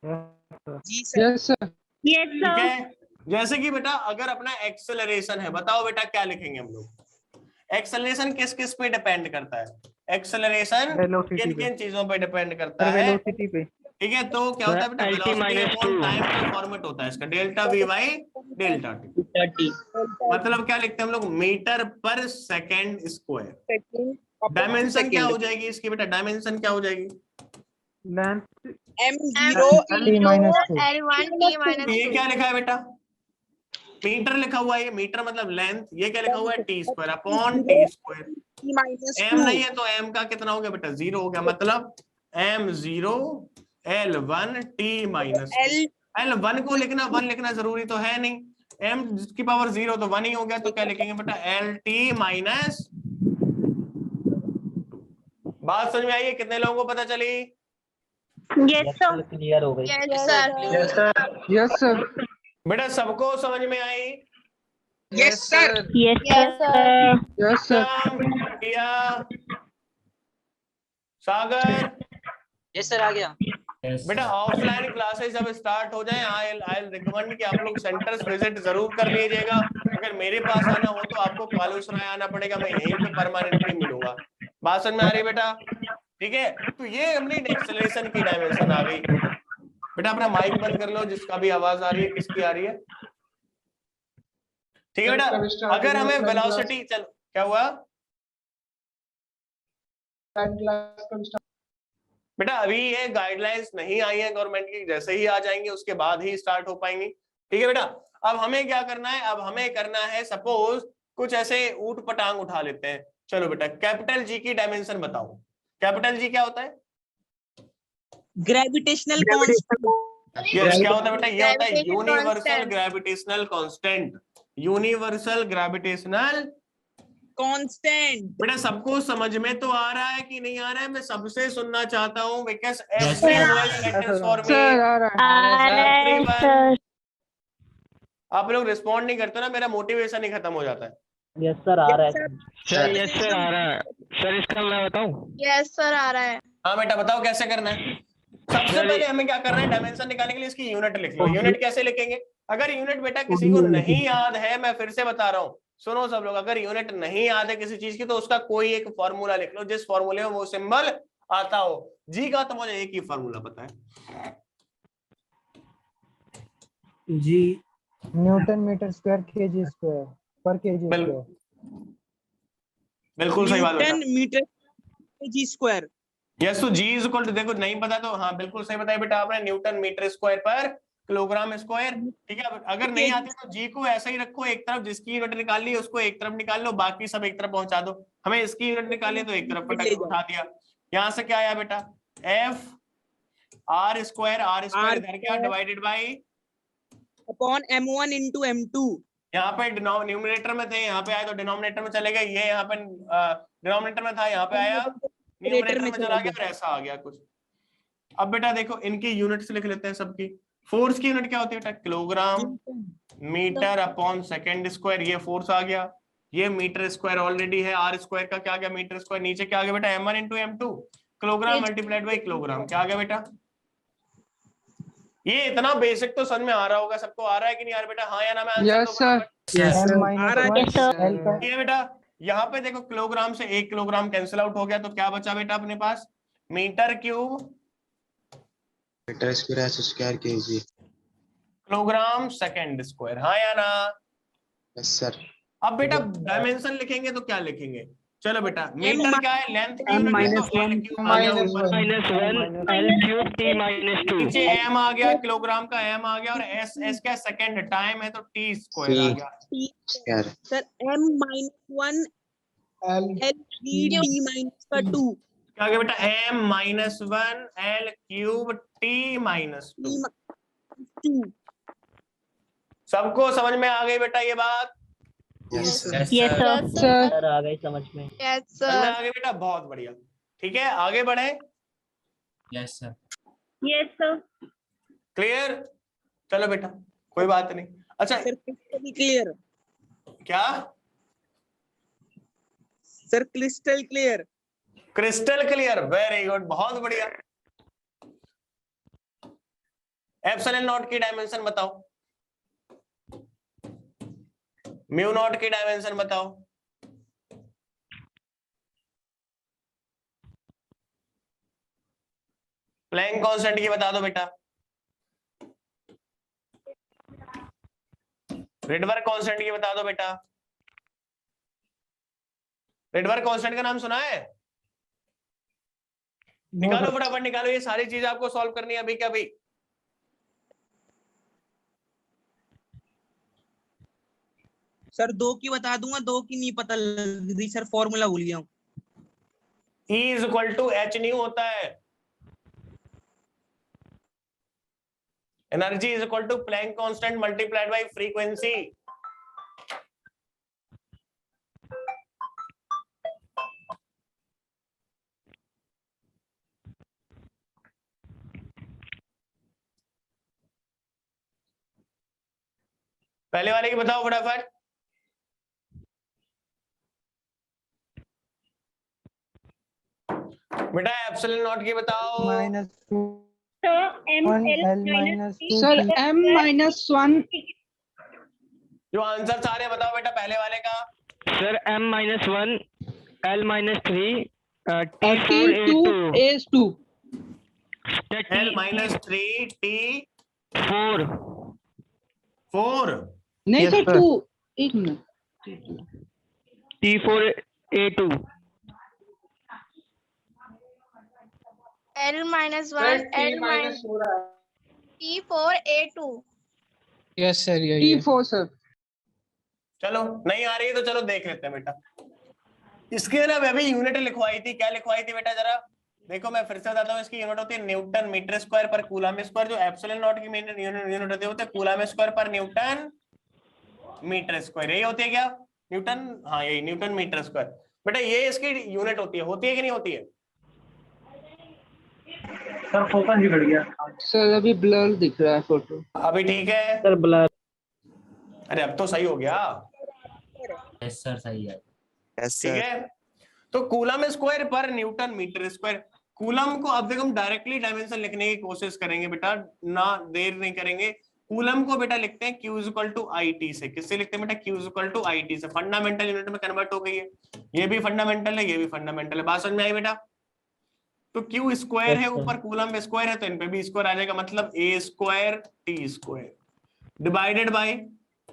जी सर। यस सर, ठीक है। जैसे कि बेटा अगर अपना एक्सेलरेशन है, बताओ बेटा क्या लिखेंगे हम लोग? एक्सेलरेशन किस किस पे डिपेंड करता है? एक्सेलरेशन किन किन चीजों पे डिपेंड करता है? वेलोसिटी पे। ठीक है, तो क्या होता है बेटा? वेलोसिटी अपॉन टाइम का फॉर्मेट होता है इसका, delta we by delta T. मतलब क्या लिखते हैं हम लोग? मीटर पर सेकंड स्क्वायर। डायमेंशन क्या हो जाएगी इसकी बेटा? डायमेंशन क्या हो जाएगी? Length m0 L1 T minus ये 2। क्या लिखा है बेटा? मीटर लिखा हुआ है, ये मीटर मतलब लेंथ। ये क्या लिखा हुआ है? T square upon T square. t minus m नहीं है तो m का कितना हो गया बेटा? 0 हो गया, मतलब m0 L1 t minus L1 को लिखना, 1 लिखना जरूरी तो है नहीं, m की पावर 0 तो 1 ही हो गया, तो क्या लिखेंगे बेटा? LT minus. बात समझ में आई है? कितने लोगों को पता चली? Yes sir। क्लियर हो गई। Yes sir। यस सर, बेटा सबको समझ में आई? Yes sir. Yes sir। Yes sir, Priya, Sagar, yes sir आ गया। बेटा ऑफलाइन क्लासेस जब स्टार्ट हो जाए, आई रिकमेंड कि आप लोग सेंटर्स विजिट जरूर कर लीजिएगा। अगर मेरे पास आना हो तो आपको कॉलेज में आना पड़ेगा, मैं यहीं पे परमानेंटली मिलूंगा। बात समझ में आ रही है बेटा? ठीक है, तो ये अपनी एक्सेलरेशन की डायमेंशन आ गई। बेटा अपना माइक बंद कर लो, जिसका भी आवाज आ रही है। किसकी आ रही है? ठीक है बेटा, अगर हमें वेलोसिटी, चल क्या हुआ बेटा? अभी ये गाइडलाइंस नहीं आई है गवर्नमेंट की, जैसे ही आ जाएंगे उसके बाद ही स्टार्ट हो पाएंगी। ठीक है बेटा, अब हमें क्या करना है? अब हमें करना है, सपोज कुछ ऐसे ऊट पटांग उठा लेते हैं। चलो बेटा, कैपिटल जी की डायमेंशन बताओ। कैपिटल जी क्या होता है? Gravitational constant. यस, क्या होता है बेटा? ये होता है universal gravitational constant. Universal gravitational constant. बेटा सबको समझ में तो आ रहा है कि नहीं आ रहा है? मैं सबसे सुनना चाहता हूँ, बिकॉज़ Yes, सर आ रहा है। आप लोग रिस्पॉन्ड नहीं करते ना, मेरा मोटिवेशन ही खत्म हो जाता है। यस सर आ रहा है। सर यस सर आ रहा है। सर इसका मैं बताऊं? Yes sir आ रहा है। हाँ बेटा बताओ कैसे करना है। सबसे पहले हमें क्या करना है? डायमेंशन निकालने के लिए इसकी यूनिट लिख लो। यूनिट कैसे लिखेंगे? अगर यूनिट बेटा किसी को नहीं याद है, मैं फिर से बता रहा हूँ, सुनो सब लोग, अगर यूनिट नहीं याद है किसी चीज की तो उसका कोई एक फॉर्मूला लिख लो, जिस फॉर्मूले में वो सिंबल आता हो। जी का तो मुझे एक ही फॉर्मूला पता है, G newton metre square KG square पर केजी स्क्वायर। बिल्कुल सही बात न्यूटन बेटा। Metre KG square. यस, तो जी इज इक्वल टू, देखो नहीं पता तो हाँ बिल्कुल सही बताया बेटा आपने, न्यूटन मीटर स्क्वायर पर किलोग्राम स्क्वायर। ठीक है, अगर नहीं आती तो जी को ऐसे ही रखो, एक तरफ जिसकी यूनिट निकाल ली उसको एक तरफ निकाल लो, बाकी सब एक तरफ पहुंचा दो। हमें इसकी यूनिट निकाली तो एक तरफ पटक उठा दिया। यहाँ से क्या आया बेटा? एफ आर स्क्वायर इधर क्या divided by upon m1 into m2। यहाँ पे न्यूमरेटर में थे, यहाँ पे आए तो डिनोमिनेटर में चले गए। ये यहाँ पे डिनोमिनेटर में था, यहाँ पे आया न्यूमरेटर में चला गया, और ऐसा आ गया कुछ। अब बेटा देखो इनकी यूनिट्स लिख लेते हैं सबकी। फोर्स की यूनिट क्या होती है बेटा? Kilogram metre upon second square. ये फोर्स आ गया, ये मीटर स्क्वायर ऑलरेडी है, आर स्क्वायर का क्या आ गया? Metre square. नीचे क्या आ गया बेटा? m1 into m2 kilogram multiplied by kilogram. क्या आ गया बेटा? ये इतना बेसिक तो समझ में आ रहा होगा, सबको आ रहा है कि नहीं आ रहा बेटा? हाँ या ना? मैं यस सर, ये बेटा यहाँ पे देखो, किलोग्राम से 1 किलोग्राम कैंसिल आउट हो गया, तो क्या बचा बेटा अपने पास? Metre cube metre square S square KG. Kilogram second square. हाँ या ना? Yes sir. अब बेटा डायमेंशन लिखेंगे तो क्या लिखेंगे? चलो बेटा, मीटर क्या है? लेंथ की यूनिट है तो L क्यूब आ गया ऊपर, -1 L क्यूब T -2 नीचे m आ गया, किलोग्राम का m आ गया, और s क्या सेकंड टाइम है तो t स्क्वायर आ गया। स्क्वायर। सर m-1 L3T-2 क्या गया बेटा? m-1 L cube T-2। सबको समझ में आ गई बेटा ये बात? Yes sir. Yes sir. Sir आ गई समझ में। यस समझ में सर। आ गई बेटा? बहुत बढ़िया। ठीक है, आगे बढ़े। Yes sir. Yes sir. Clear? चलो बेटा, कोई बात नहीं। अच्छा सर क्रिस्टल क्लियर। क्या? Sir crystal clear. Crystal clear, very good, बहुत बढ़िया। एप्सिलॉन नॉट की डायमेंशन बताओ, म्यू नॉट की डायमेंशन बताओ। प्लैंक कांस्टेंट की बता दो बेटा। रिडबर्ग कांस्टेंट की बता दो बेटा। रिडबर्ग कांस्टेंट का नाम सुना है? निकालो फटाफट निकालो, ये सारी चीज आपको सॉल्व करनी है अभी क्या अभी। सर 2 की बता दूंगा, 2 की नहीं पता लग रही सर, फॉर्मूला भूल गया हूँ। E is equal to h nu होता है। Energy is equal to Planck constant multiplied by frequency. पहले वाले की बताओ फटाफट। बेटा एप्सिलॉन नॉट की बताओ। -2 sir 1 L -2 sir T m-1 जो आंसर सारे बताओ बेटा पहले वाले का। Sir m-1 L -3 T2A2 L-3 T 4। नहीं Yes, सर sir. 2, एक minute, T4A2 L-1 T4A2। Yes sir यही T4 सर। चलो नहीं आ रही है तो चलो देख लेते हैं बेटा। इसके ना मैं भी यूनिट लिखवाई थी, क्या लिखवाई थी बेटा जरा देखो, मैं फिर से बताता हूँ। इसकी यूनिट होती है न्यूटन मीटर स्क्वायर पर कूलम स्क्वायर। जो एप्सिलॉन नॉट की यूनिट होती है कूलम स्क्वायर पर न्यूटन मीटर स्क्वायर। यही होती है क्या? न्यूटन, हाँ यही न्यूटन मीटर स्क्वायर। बेटा ये इसकी यूनिट होती है कि नहीं होती है? सर फोकस बिगड़ गया। सर अभी ब्लर दिख रहा है फोटो। अभी ठीक है? Sir blur. अरे अब तो सही हो गया। यस सर, सही है। यस ठीक सर। है, तो कूलम स्क्वायर पर न्यूटन मीटर स्क्वायर। कूलम को अब देखो हम डायरेक्टली डायमेंशन लिखने की कोशिश करेंगे बेटा, ना देर नहीं करेंगे। कूलम को बेटा लिखते हैं Q इक्वल टू IT से। किससे लिखते हैं बेटा? Q इक्वल टू IT से। फंडामेंटल यूनिट में कन्वर्ट हो गई है, ये भी फंडामेंटल है, ये भी फंडामेंटल है। बात समझ में आई बेटा? तो Q स्क्वायर है ऊपर, कूलम स्क्वायर है, तो इन पे भी स्क्वायर आ जाएगा, मतलब A square T square divided bye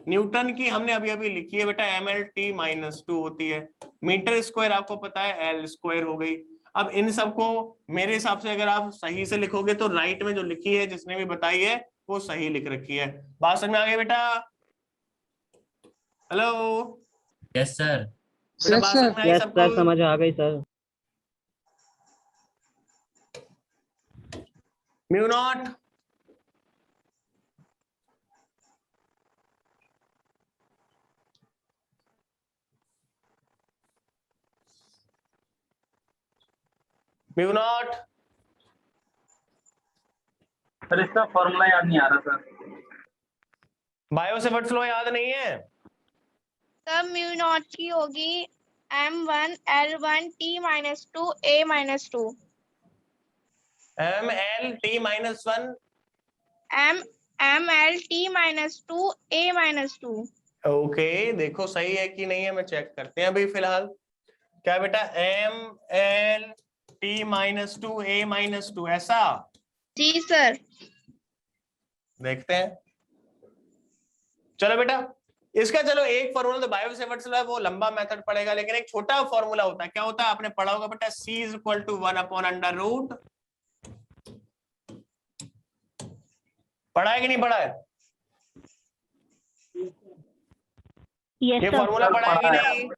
Newton की हमने अभी अभी लिखी है बेटा MLT-2 होती है। मीटर स्क्वायर आपको पता है L स्क्वायर हो गई। अब इन सबको मेरे हिसाब से अगर आप सही से लिखोगे तो राइट में जो लिखी है जिसने भी बताई है वो सही लिख रखी है। बात समझ में आ गई बेटा? Hello yes sir. बेटा बात समझ में आई सबको? समझ आ गई sir. Mu naught mu naught sir इसका फॉर्मूला याद नहीं आ रहा सर। बायो सेवर्ट्स लॉ याद नहीं है? सर म्यू नॉट की होगी M1 L1 T-2 A-2। MLT-1 ML T-2 A-2। Okay, देखो सही है कि नहीं है मैं चेक करते हैं अभी फिलहाल। क्या बेटा? MLT-2 A-2 ऐसा? जी सर। देखते हैं। चलो बेटा, इसका चलो एक फॉर्मूला तो बायो-सेवर्ट्स लॉ है, वो लंबा मेथड पड़ेगा, लेकिन एक छोटा फॉर्मूला होता है। क्या होता है, आपने पढ़ा होगा बेटा, C इज इक्वल टू 1/√। पढ़ा है कि नहीं पढ़ा है? Yes, ये sir. फॉर्मूला पढ़ा है कि नहीं?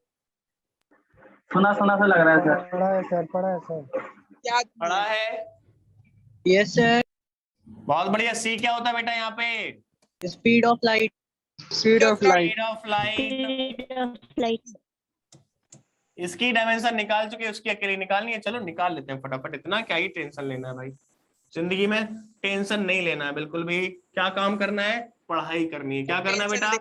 सुना सुना सा लग रहा है सर। पढ़ा है सर, पढ़ा है सर। याद पढ़ा है? Yes sir. बहुत बढ़िया। C क्या होता है बेटा यहाँ पे? Speed of light. Speed of light. Speed of light. Speed of light. इसकी डायमेंशन निकाल चुके, उसकी अकेली निकालनी है। चलो निकाल लेते हैं फटाफट, इतना क्या ही टेंशन लेना है भाई, जिंदगी में टेंशन नहीं लेना है बिल्कुल भी। क्या काम करना है, पढ़ाई करनी है। क्या करना है बेटा?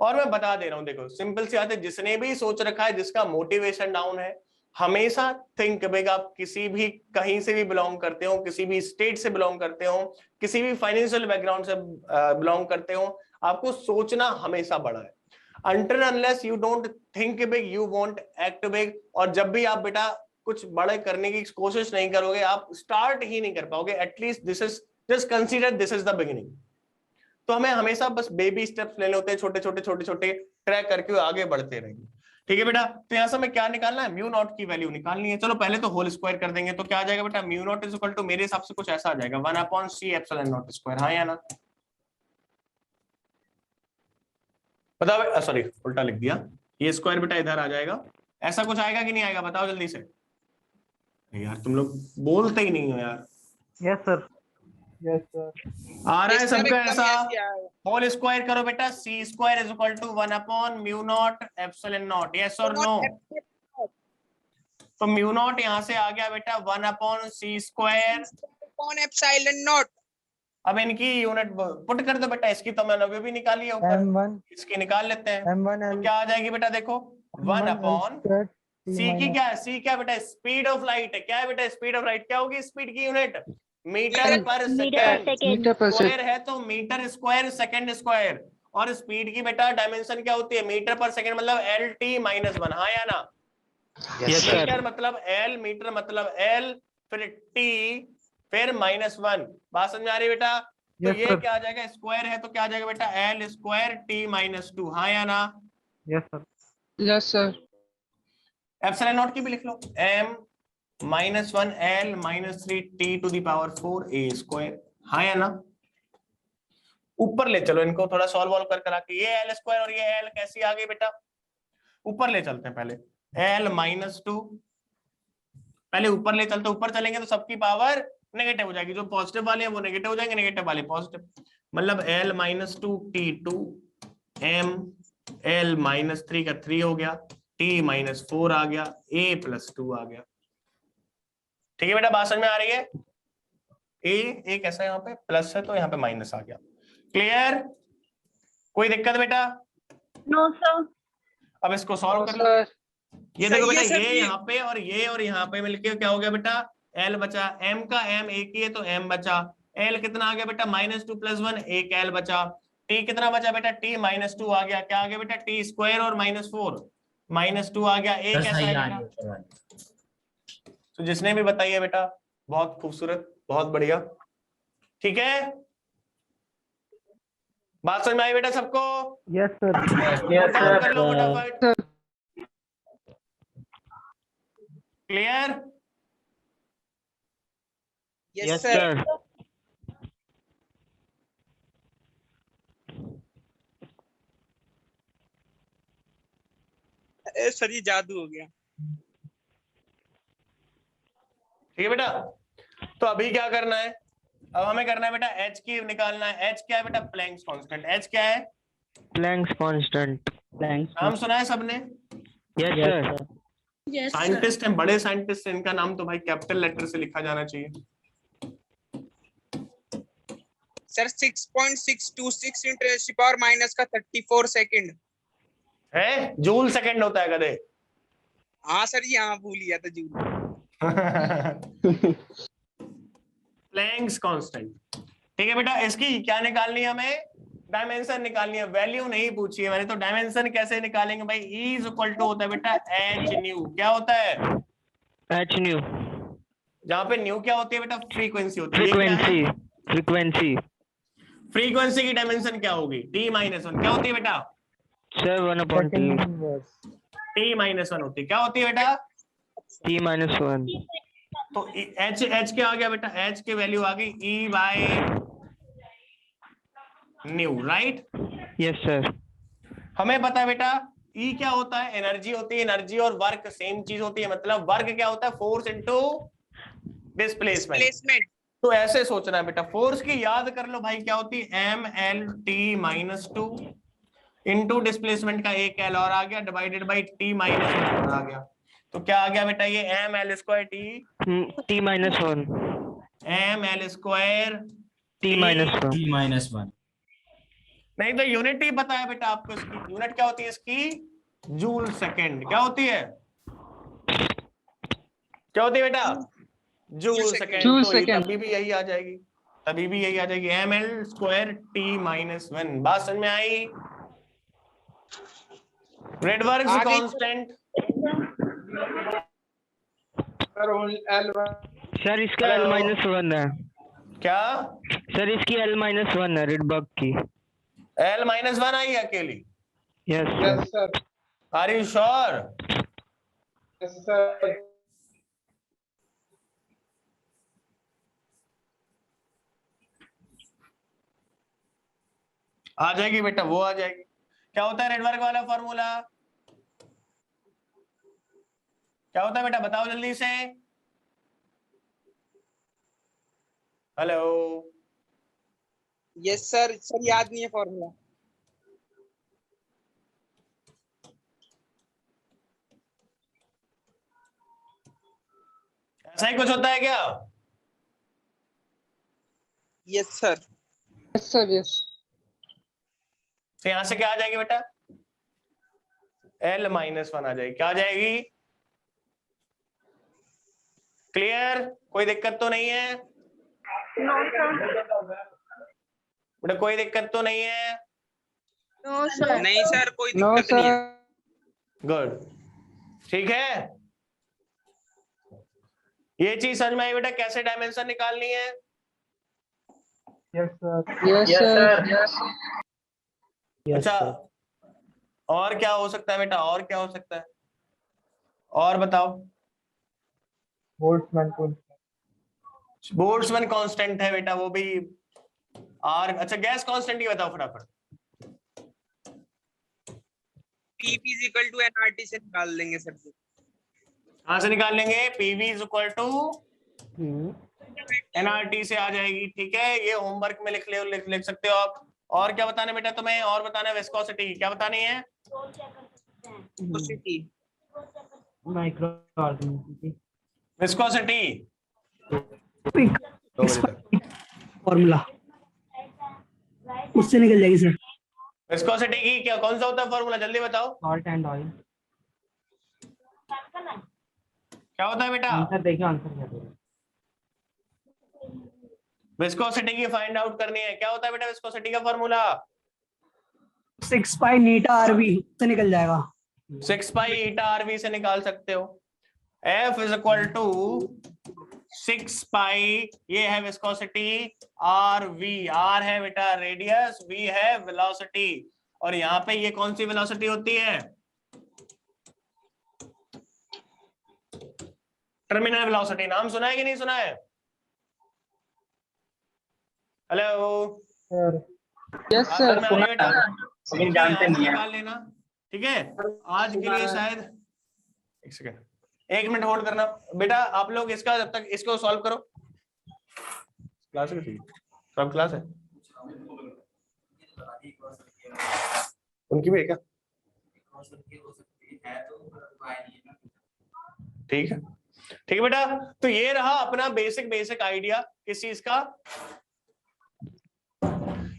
और मैं बता दे रहा हूं, देखो सिंपल सी बात है, जिसने भी सोच रखा है, जिसका मोटिवेशन डाउन है, हमेशा थिंक बिग। आप किसी भी कहीं से भी बिलोंग करते हो, किसी भी स्टेट से बिलोंग करते हो, किसी भी फाइनेंशियल बैकग्राउंड से बिलोंग करते हो, आपको सोचना हमेशा बड़ा है। Until unless you don't think big, you won't act big। और जब भी आप बेटा कुछ बड़े करने की कोशिश नहीं करोगे, आप स्टार्ट ही नहीं कर पाओगे। At least this is just consider this is the beginning. तो हमें हमेशा बस बेबी स्टेप्स लेने होते हैं, छोटे छोटे छोटे छोटे ट्रैक करके आगे बढ़ते रहेंगे। ठीक है बेटा, तो यहाँ से हमें क्या निकालना है, म्यू नॉट की वैल्यू निकालनी है। चलो पहले तो होल स्क्वायर कर देंगे, तो क्या आ जाएगा बेटा, mu naught is equal to, मेरे हिसाब से कुछ ऐसा आ जाएगा, 1/c एप्सिलॉन नॉट स्क्वायर। हाँ या ना? बताओ, सॉरी उल्टा लिख दिया, ये स्क्वायर बेटा इधर आ जाएगा। ऐसा कुछ आएगा कि नहीं आएगा, बताओ जल्दी से। यार तुम लोग बोलते ही नहीं हो यार। Yes sir, yes sir. आ रहा है सबका ऐसा? होल स्क्वायर करो बेटा, C square is equal to 1/म्यू नॉट एप्सिलॉन नॉट। यस और नो? तो म्यू नॉट यहाँ से आ गया बेटा 1/c स्क्वायर एप्सिलॉन नॉट। अब इनकी यूनिट पुट कर दो बेटा, इसकी तो मैंने अभी भी निकाली है ऊपर, M1 इसकी निकाल लेते हैं। M1 तो क्या आ जाएगी बेटा, देखो 1/c की क्या है, c क्या बेटा, स्पीड ऑफ लाइट है। क्या है बेटा स्पीड ऑफ लाइट? क्या होगी स्पीड की यूनिट? मीटर पर सेकेंड। मीटर पर स्क्वायर है तो मीटर स्क्वायर सेकंड स्क्वायर। और स्पीड की बेटा डायमेंशन क्या होती है, मीटर पर सेकंड मतलब LT-1। हाँ या ना? Yes, sir. मीटर मतलब L, मीटर मतलब L, फिर T, फिर -1। बात समझ में आ रही है बेटा? तो Yes, ये sir. क्या आ जाएगा, स्क्वायर है तो क्या आ जाएगा बेटा, L स्क्वायर T-2। हाँ या ना? Yes sir. Yes sir. Epsilon not की भी लिख लो, M-1 L -3 T⁴ A square. हाँ या ना? ऊपर ले चलो इनको, थोड़ा सॉल्व वॉल्व कर करा के। ये L स्क्वायर और ये L कैसी आ गई बेटा, ऊपर ले चलते हैं पहले। L -2 पहले ऊपर ले चलते, ऊपर चलेंगे तो सबकी पावर नेगेटिव हो जाएगी, जो पॉजिटिव वाले हैं वो नेगेटिव हो जाएंगे, नेगेटिव वाले पॉजिटिव। मतलब L -2 T2 M L -3 का 3 हो गया, T -4 आ गया, A +2 आ गया। ठीक है बेटा, बात समझ में आ रही है? A कैसा यहाँ पे प्लस है तो यहाँ पे माइनस आ गया। क्लियर? कोई दिक्कत बेटा? No, sir. अब इसको सॉल्व कर लो। ये देखो बेटा, ये यहाँ पे और यहाँ पे मिलके क्या हो गया बेटा, L बचा। M का M एक ही है तो M बचा। L कितना आ गया बेटा, -2 + 1, एक L बचा। T कितना बचा बेटा, T -2 आ गया। क्या आ गया बेटा, T स्क्वायर और -4, -2 आ गया। A कैसा है बेटा? तो जिसने भी बताइए बेटा, बहुत खूबसूरत, बहुत बढ़िया। ठीक है, बात समझ में आई बेटा सबको? Yes sir. Yes sir. कर लो फटाफट। क्लियर? Yes, sir. सर ये जादू हो गया। ठीक है बेटा, तो अभी क्या करना है, अब हमें करना है बेटा H की निकालना है। H क्या है बेटा, प्लैंक्स कांस्टेंट। H क्या है, Planck's constant. नाम सुना है सबने? Yes, sir. Yes, sir. Scientist हैं, बड़े साइंटिस्ट हैं, इनका नाम तो भाई कैपिटल लेटर से लिखा जाना चाहिए। सर 6.626 × 10⁻³ सेकंड है, जूल सेकंड होता है कदे। हाँ सर जी, हाँ भूल गया था जूल। Planck's constant. ठीक है बेटा, इसकी क्या निकालनी है हमें, डायमेंशन निकालनी है, वैल्यू नहीं पूछी है मैंने। तो डायमेंशन कैसे निकालेंगे भाई, E = होता है बेटा h/न्यू। क्या होता है, h/न्यू। जहां पे न्यू क्या होती है बेटा, फ्रीक्वेंसी होती है। Frequency. फ्रीक्वेंसी की डायमेंशन क्या होगी? t-1 क्या होती है बेटा? Sir 1/t second inverse t-1 होती है, क्या होती है बेटा? t-1 तो h क्या आ गया बेटा? h की वैल्यू आ गई e/ν, राइट? यस सर हमें पता है बेटा E क्या होता है? एनर्जी होती है, एनर्जी और वर्क सेम चीज होती है, मतलब वर्क क्या होता है? Force into displacement. प्लेसमेंट। तो ऐसे सोचना है बेटा, फोर्स की याद कर लो भाई, क्या होती है? mLt-2 इनटू डिस्प्लेसमेंट का एक L और आ गया डिवाइडेड बाई t-1 आ गया। तो क्या आ गया बेटा? ये mL square t-1 mL square t-1 नहीं तो यूनिट ही पता है बेटा आपको, इसकी यूनिट क्या होती है? इसकी जूल सेकंड। क्या होती है? क्या होती है बेटा? Joule second. जूल तो सेकंड। तभी भी यही आ जाएगी, तभी भी यही आ जाएगी, mL स्क्वायर t-1। बात समझ में आई? रेडबर्ग कांस्टेंट सर इसका L-1 है। क्या? सर इसकी L-1 है रेडबर्ग की। L-1 आई अकेली? Yes sir are you sure? Sir आ जाएगी बेटा, वो आ जाएगी। क्या होता है रेडबर्ग वाला फॉर्मूला? क्या होता है बेटा? बताओ जल्दी से। हेलो? यस सर, याद नहीं है फॉर्मूला। ऐसा ही कुछ होता है क्या? Yes sir. Yes sir yes. तो यहां से क्या आ जाएगी बेटा? L-1 आ जाएगी। क्या आ जाएगी? क्लियर? कोई दिक्कत तो नहीं है बेटा? कोई दिक्कत तो नहीं है? No sir. नहीं सर, कोई नो दिक्कत नहीं है। सर। गुड, ठीक है। ये चीज समझ में आई बेटा, कैसे डायमेंशन निकालनी है? Yes sir yes sir. अच्छा, और क्या हो सकता है बेटा? और क्या हो सकता है? और बताओ। बोल्ट्जमैन कांस्टेंट है बेटा, वो भी आर। अच्छा, गैस कांस्टेंट ही बताओ फटाफट। Pv is equal to nRT से निकाल देंगे सर। कहां से निकाल लेंगे? PV is equal to nRT से आ जाएगी, ठीक है। ये होमवर्क में लिख सकते हो आप। और क्या बताना है बेटा तुम्हें? और बताना है विस्कोसिटी। क्या बतानी है? विस्कोसिटी फॉर्मूला उससे निकल जाएगी सर। विस्कोसिटी की क्या, कौन सा होता है फॉर्मूला? जल्दी बताओ। Salt and oil. क्या होता है बेटा? आंसर देखिए, आंसर क्या है? विस्कोसिटी की फाइंड आउट करनी है। क्या होता है बेटा विस्कोसिटी का फॉर्मूला? 6 पाई नीटा आरवी से निकल जाएगा। 6 पाई ईटा आरवी से निकाल सकते हो। F इज इक्वल टू 6 पाई, ये है विस्कोसिटी, आर वी। आर है बेटा रेडियस, वी है वेलोसिटी। और यहाँ पे ये कौन सी वेलोसिटी होती है? Terminal velocity. नाम सुना है कि नहीं सुना है? Hello yes sir. बेटा लेकिन जानते नहीं है। निकाल लेना, ठीक है। आज के लिए शायद एक सेकेंड, 1 मिनट होल्ड करना बेटा। आप लोग इसका जब तक इसको सॉल्व करो। क्लास है? सब क्लास है? उनकी भी है क्या? ठीक है, ठीक है बेटा। तो ये रहा अपना बेसिक आइडिया किस चीज का।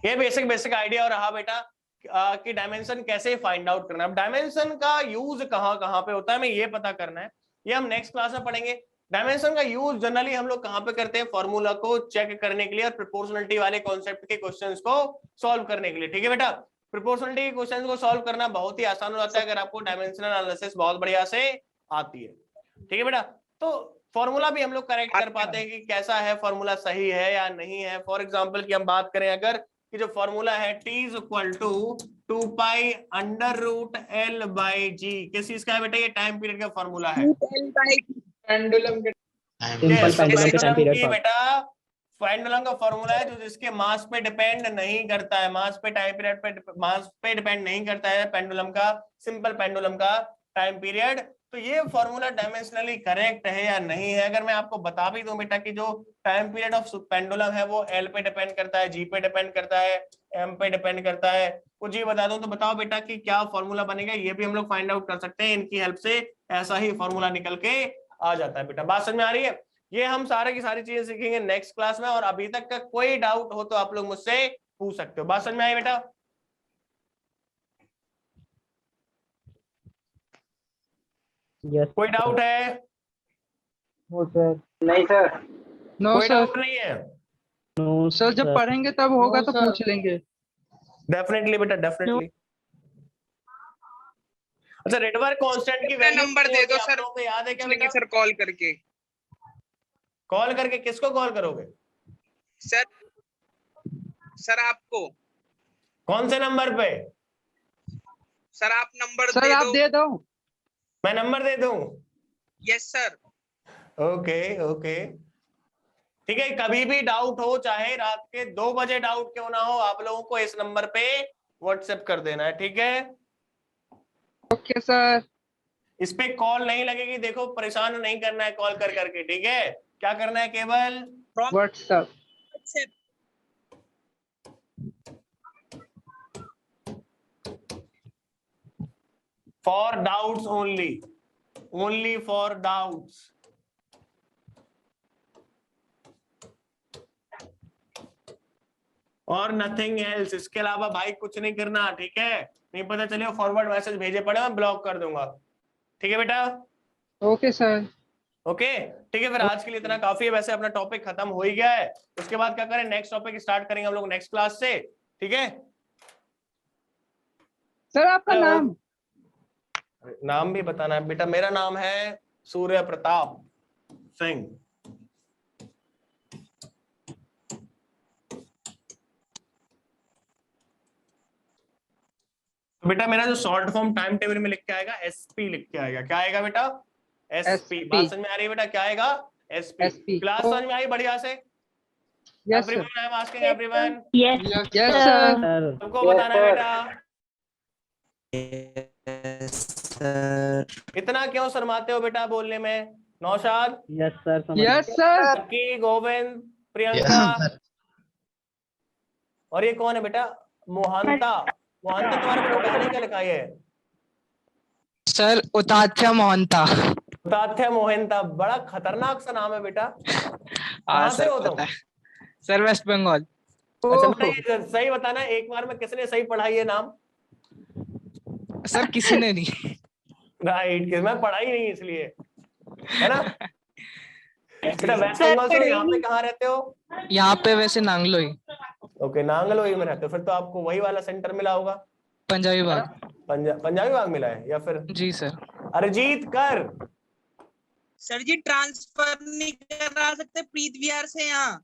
ये बेसिक आइडिया रहा बेटा कि डायमेंशन कैसे फाइंड आउट करना है। अब डायमेंशन का यूज कहां पे होता है, हमें ये पता करना है। ये हम नेक्स्ट क्लास में पढ़ेंगे। डायमेंशन का यूज जनरली हम लोग कहां पे करते हैं? फॉर्मूला को चेक करने के लिए और प्रोपोर्शनलिटी वाले कॉन्सेप्ट के क्वेश्चंस को सॉल्व करने के लिए, ठीक है बेटा। प्रोपोर्शनलिटी के क्वेश्चंस को सॉल्व करना बहुत ही आसान हो जाता है अगर आपको डायमेंशनल एनालिसिस बहुत बढ़िया से आती है, ठीक है बेटा। तो फॉर्मूला भी हम लोग करेक्ट कर पाते हैं कि कैसा है फॉर्मूला, सही है या नहीं है। फॉर एग्जांपल की हम बात करें, अगर कि जो फॉर्मूला है T is equal to 2 pi under root L by G। किस चीज का है बेटा? ये टाइम पीरियड का फॉर्मूला है। पेंडुलम के Yes, पेंडुलम की बेटा पेंडुलम का फॉर्मूला है जो जिसके मास पे डिपेंड नहीं करता है, मास पे टाइम पीरियड पे मास पे डिपेंड नहीं करता है पेंडुलम का, सिंपल पेंडुलम का टाइम पीरियड। तो ये फॉर्मूला डायमेंशनली करेक्ट है या नहीं है? अगर मैं आपको बता भी दूं बेटा कि जो टाइम पीरियड ऑफ पेंडुलम है वो L पे डिपेंड करता है, G पे डिपेंड करता है, M पे डिपेंड करता है, कुछ ये बता दूं तो बताओ बेटा कि क्या फॉर्मूला बनेगा? ये भी हम लोग फाइंड आउट कर सकते हैं इनकी हेल्प से, ऐसा ही फॉर्मूला निकल के आ जाता है बेटा। बात समझ में आ रही है? ये हम सारे की सारी चीजें सीखेंगे नेक्स्ट क्लास में, और अभी तक का कोई डाउट हो तो आप लोग मुझसे पूछ सकते हो। बात समझ में आई बेटा? यस कोई डाउट है? No sir. नहीं सर। नो कोई सर। डाउट नहीं है? नो सर जब पढ़ेंगे तब होगा तो पूछ लेंगे। डेफिनेटली बेटा, डेफिनेटली। अच्छा, रेडवर्क कांस्टेंट की वैल्यू नंबर दे दो सर, को याद है क्या बेटा? सर कॉल करके। कॉल करके किसको कॉल करोगे? सर आपको। कौन से नंबर पे? सर आप नंबर सर आप दे दो। मैं नंबर दे दूं? Yes sir. ओके ओके, ठीक है। कभी भी डाउट हो, चाहे रात के 2 बजे डाउट क्यों ना हो, आप लोगों को इस नंबर पे व्हाट्सएप कर देना है, ठीक है? Okay sir. इस पे कॉल नहीं लगेगी, देखो परेशान नहीं करना है कॉल कर करके, ठीक है? क्या करना है? केवल WhatsApp. For doubts only, only for doubts. और नथिंग एल्स, इसके अलावा भाई कुछ नहीं करना, ठीक है? नहीं पता चले फॉरवर्ड मैसेज भेजे पड़े, मैं ब्लॉक कर दूंगा, ठीक है बेटा? Okay sir. ओके ठीक है, फिर आज के लिए इतना काफी है। वैसे अपना टॉपिक खत्म हो ही गया है, उसके बाद क्या करें? नेक्स्ट टॉपिक स्टार्ट करेंगे हम लोग नेक्स्ट क्लास से, ठीक है? सर आपका नाम? नाम भी बताना है बेटा? मेरा नाम है सूर्य प्रताप सिंह। बेटा मेरा जो शॉर्ट फॉर्म टाइम टेबल में लिख के आएगा एसपी लिख के आएगा। क्या आएगा बेटा? एसपी। बात समझ में आ रही है बेटा? क्या आएगा? एसपी। क्लास समझ में आई बढ़िया से? Yes sir. Everyone I am asking everyone. Yes. Yes sir. तुमको बताना है बेटा। इतना क्यों शर्माते हो बेटा बोलने में? Naushad? Yes sir. Yes sir. की, गोविंद, प्रियंका, और ये कौन है बेटा? मोहंता। मोहंता तुम्हारे को पहले क्या लिखा है? सर उताथ्या मोहंता। उताथ्या मोहंता, बड़ा खतरनाक सा नाम है बेटा। कहाँ से हो तुम? सर वेस्ट बंगाल। अच्छा बेटा, ये सही बताना एक बार में, किसने सही पढ़ा ये नाम? सर किसी ने नहीं। राइट, मैं पढ़ाई नहीं इसलिए, है ना? बेटा वेस्ट बंगाल से यहाँ पे कहाँ रहते हो? यहाँ पे वैसे नांगलोई। ओके, नांगलोई में रहते हो, फिर तो आपको वही वाला सेंटर मिला होगा। पंजाबी बाग। पंजाबी बाग मिला है या फिर? जी सर। अरिजीत कर। सर जी ट्रांसफर नहीं करा सकते प्रीत विहार से यहाँ?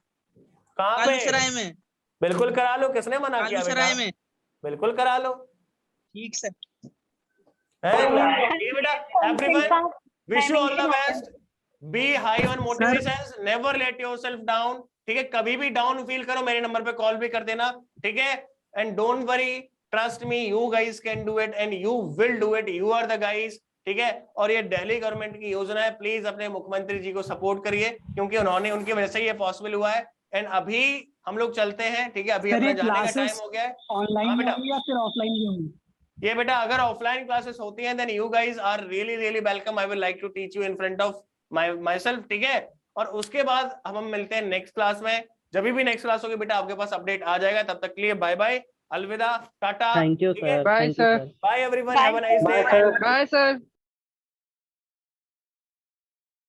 कहाँ पे? कालूसराय में। बिल्कुल करा लो, किसने मना किया बेटा? कालूसराय में। बिल्कुल करा लो। ठीक सर। बेटा everyone, wish you all the best, be high on motivations, never let yourself down, ठीक है? कभी भी डाउन फील करो मेरे नंबर पे कॉल भी कर देना, ठीक है? And don't worry, trust me, you guys can do it and you will do it, you are the guys, ठीक है? और ये दिल्ली गवर्नमेंट की योजना है, प्लीज अपने मुख्यमंत्री जी को सपोर्ट करिए, क्योंकि उन्होंने, उनकी वजह से ये पॉसिबल हुआ है। एंड अभी हम लोग चलते हैं, ठीक है? अभी अपना जाने का टाइम हो गया है। ऑनलाइन या फिर ऑफलाइन भी होंगी? ये बेटा अगर ऑफलाइन क्लासेस होती हैं, then you guys are really really welcome, I will like to teach you in front of myself, ठीक है? और उसके बाद हम मिलते हैं नेक्स्ट क्लास में। जब भी नेक्स्ट क्लास होगी बेटा आपके पास अपडेट आ जाएगा। तब तक के लिए बाय बाय, अलविदा, टाटा, thank you sir. Bye sir. Bye everyone, have a nice day. Bye sir.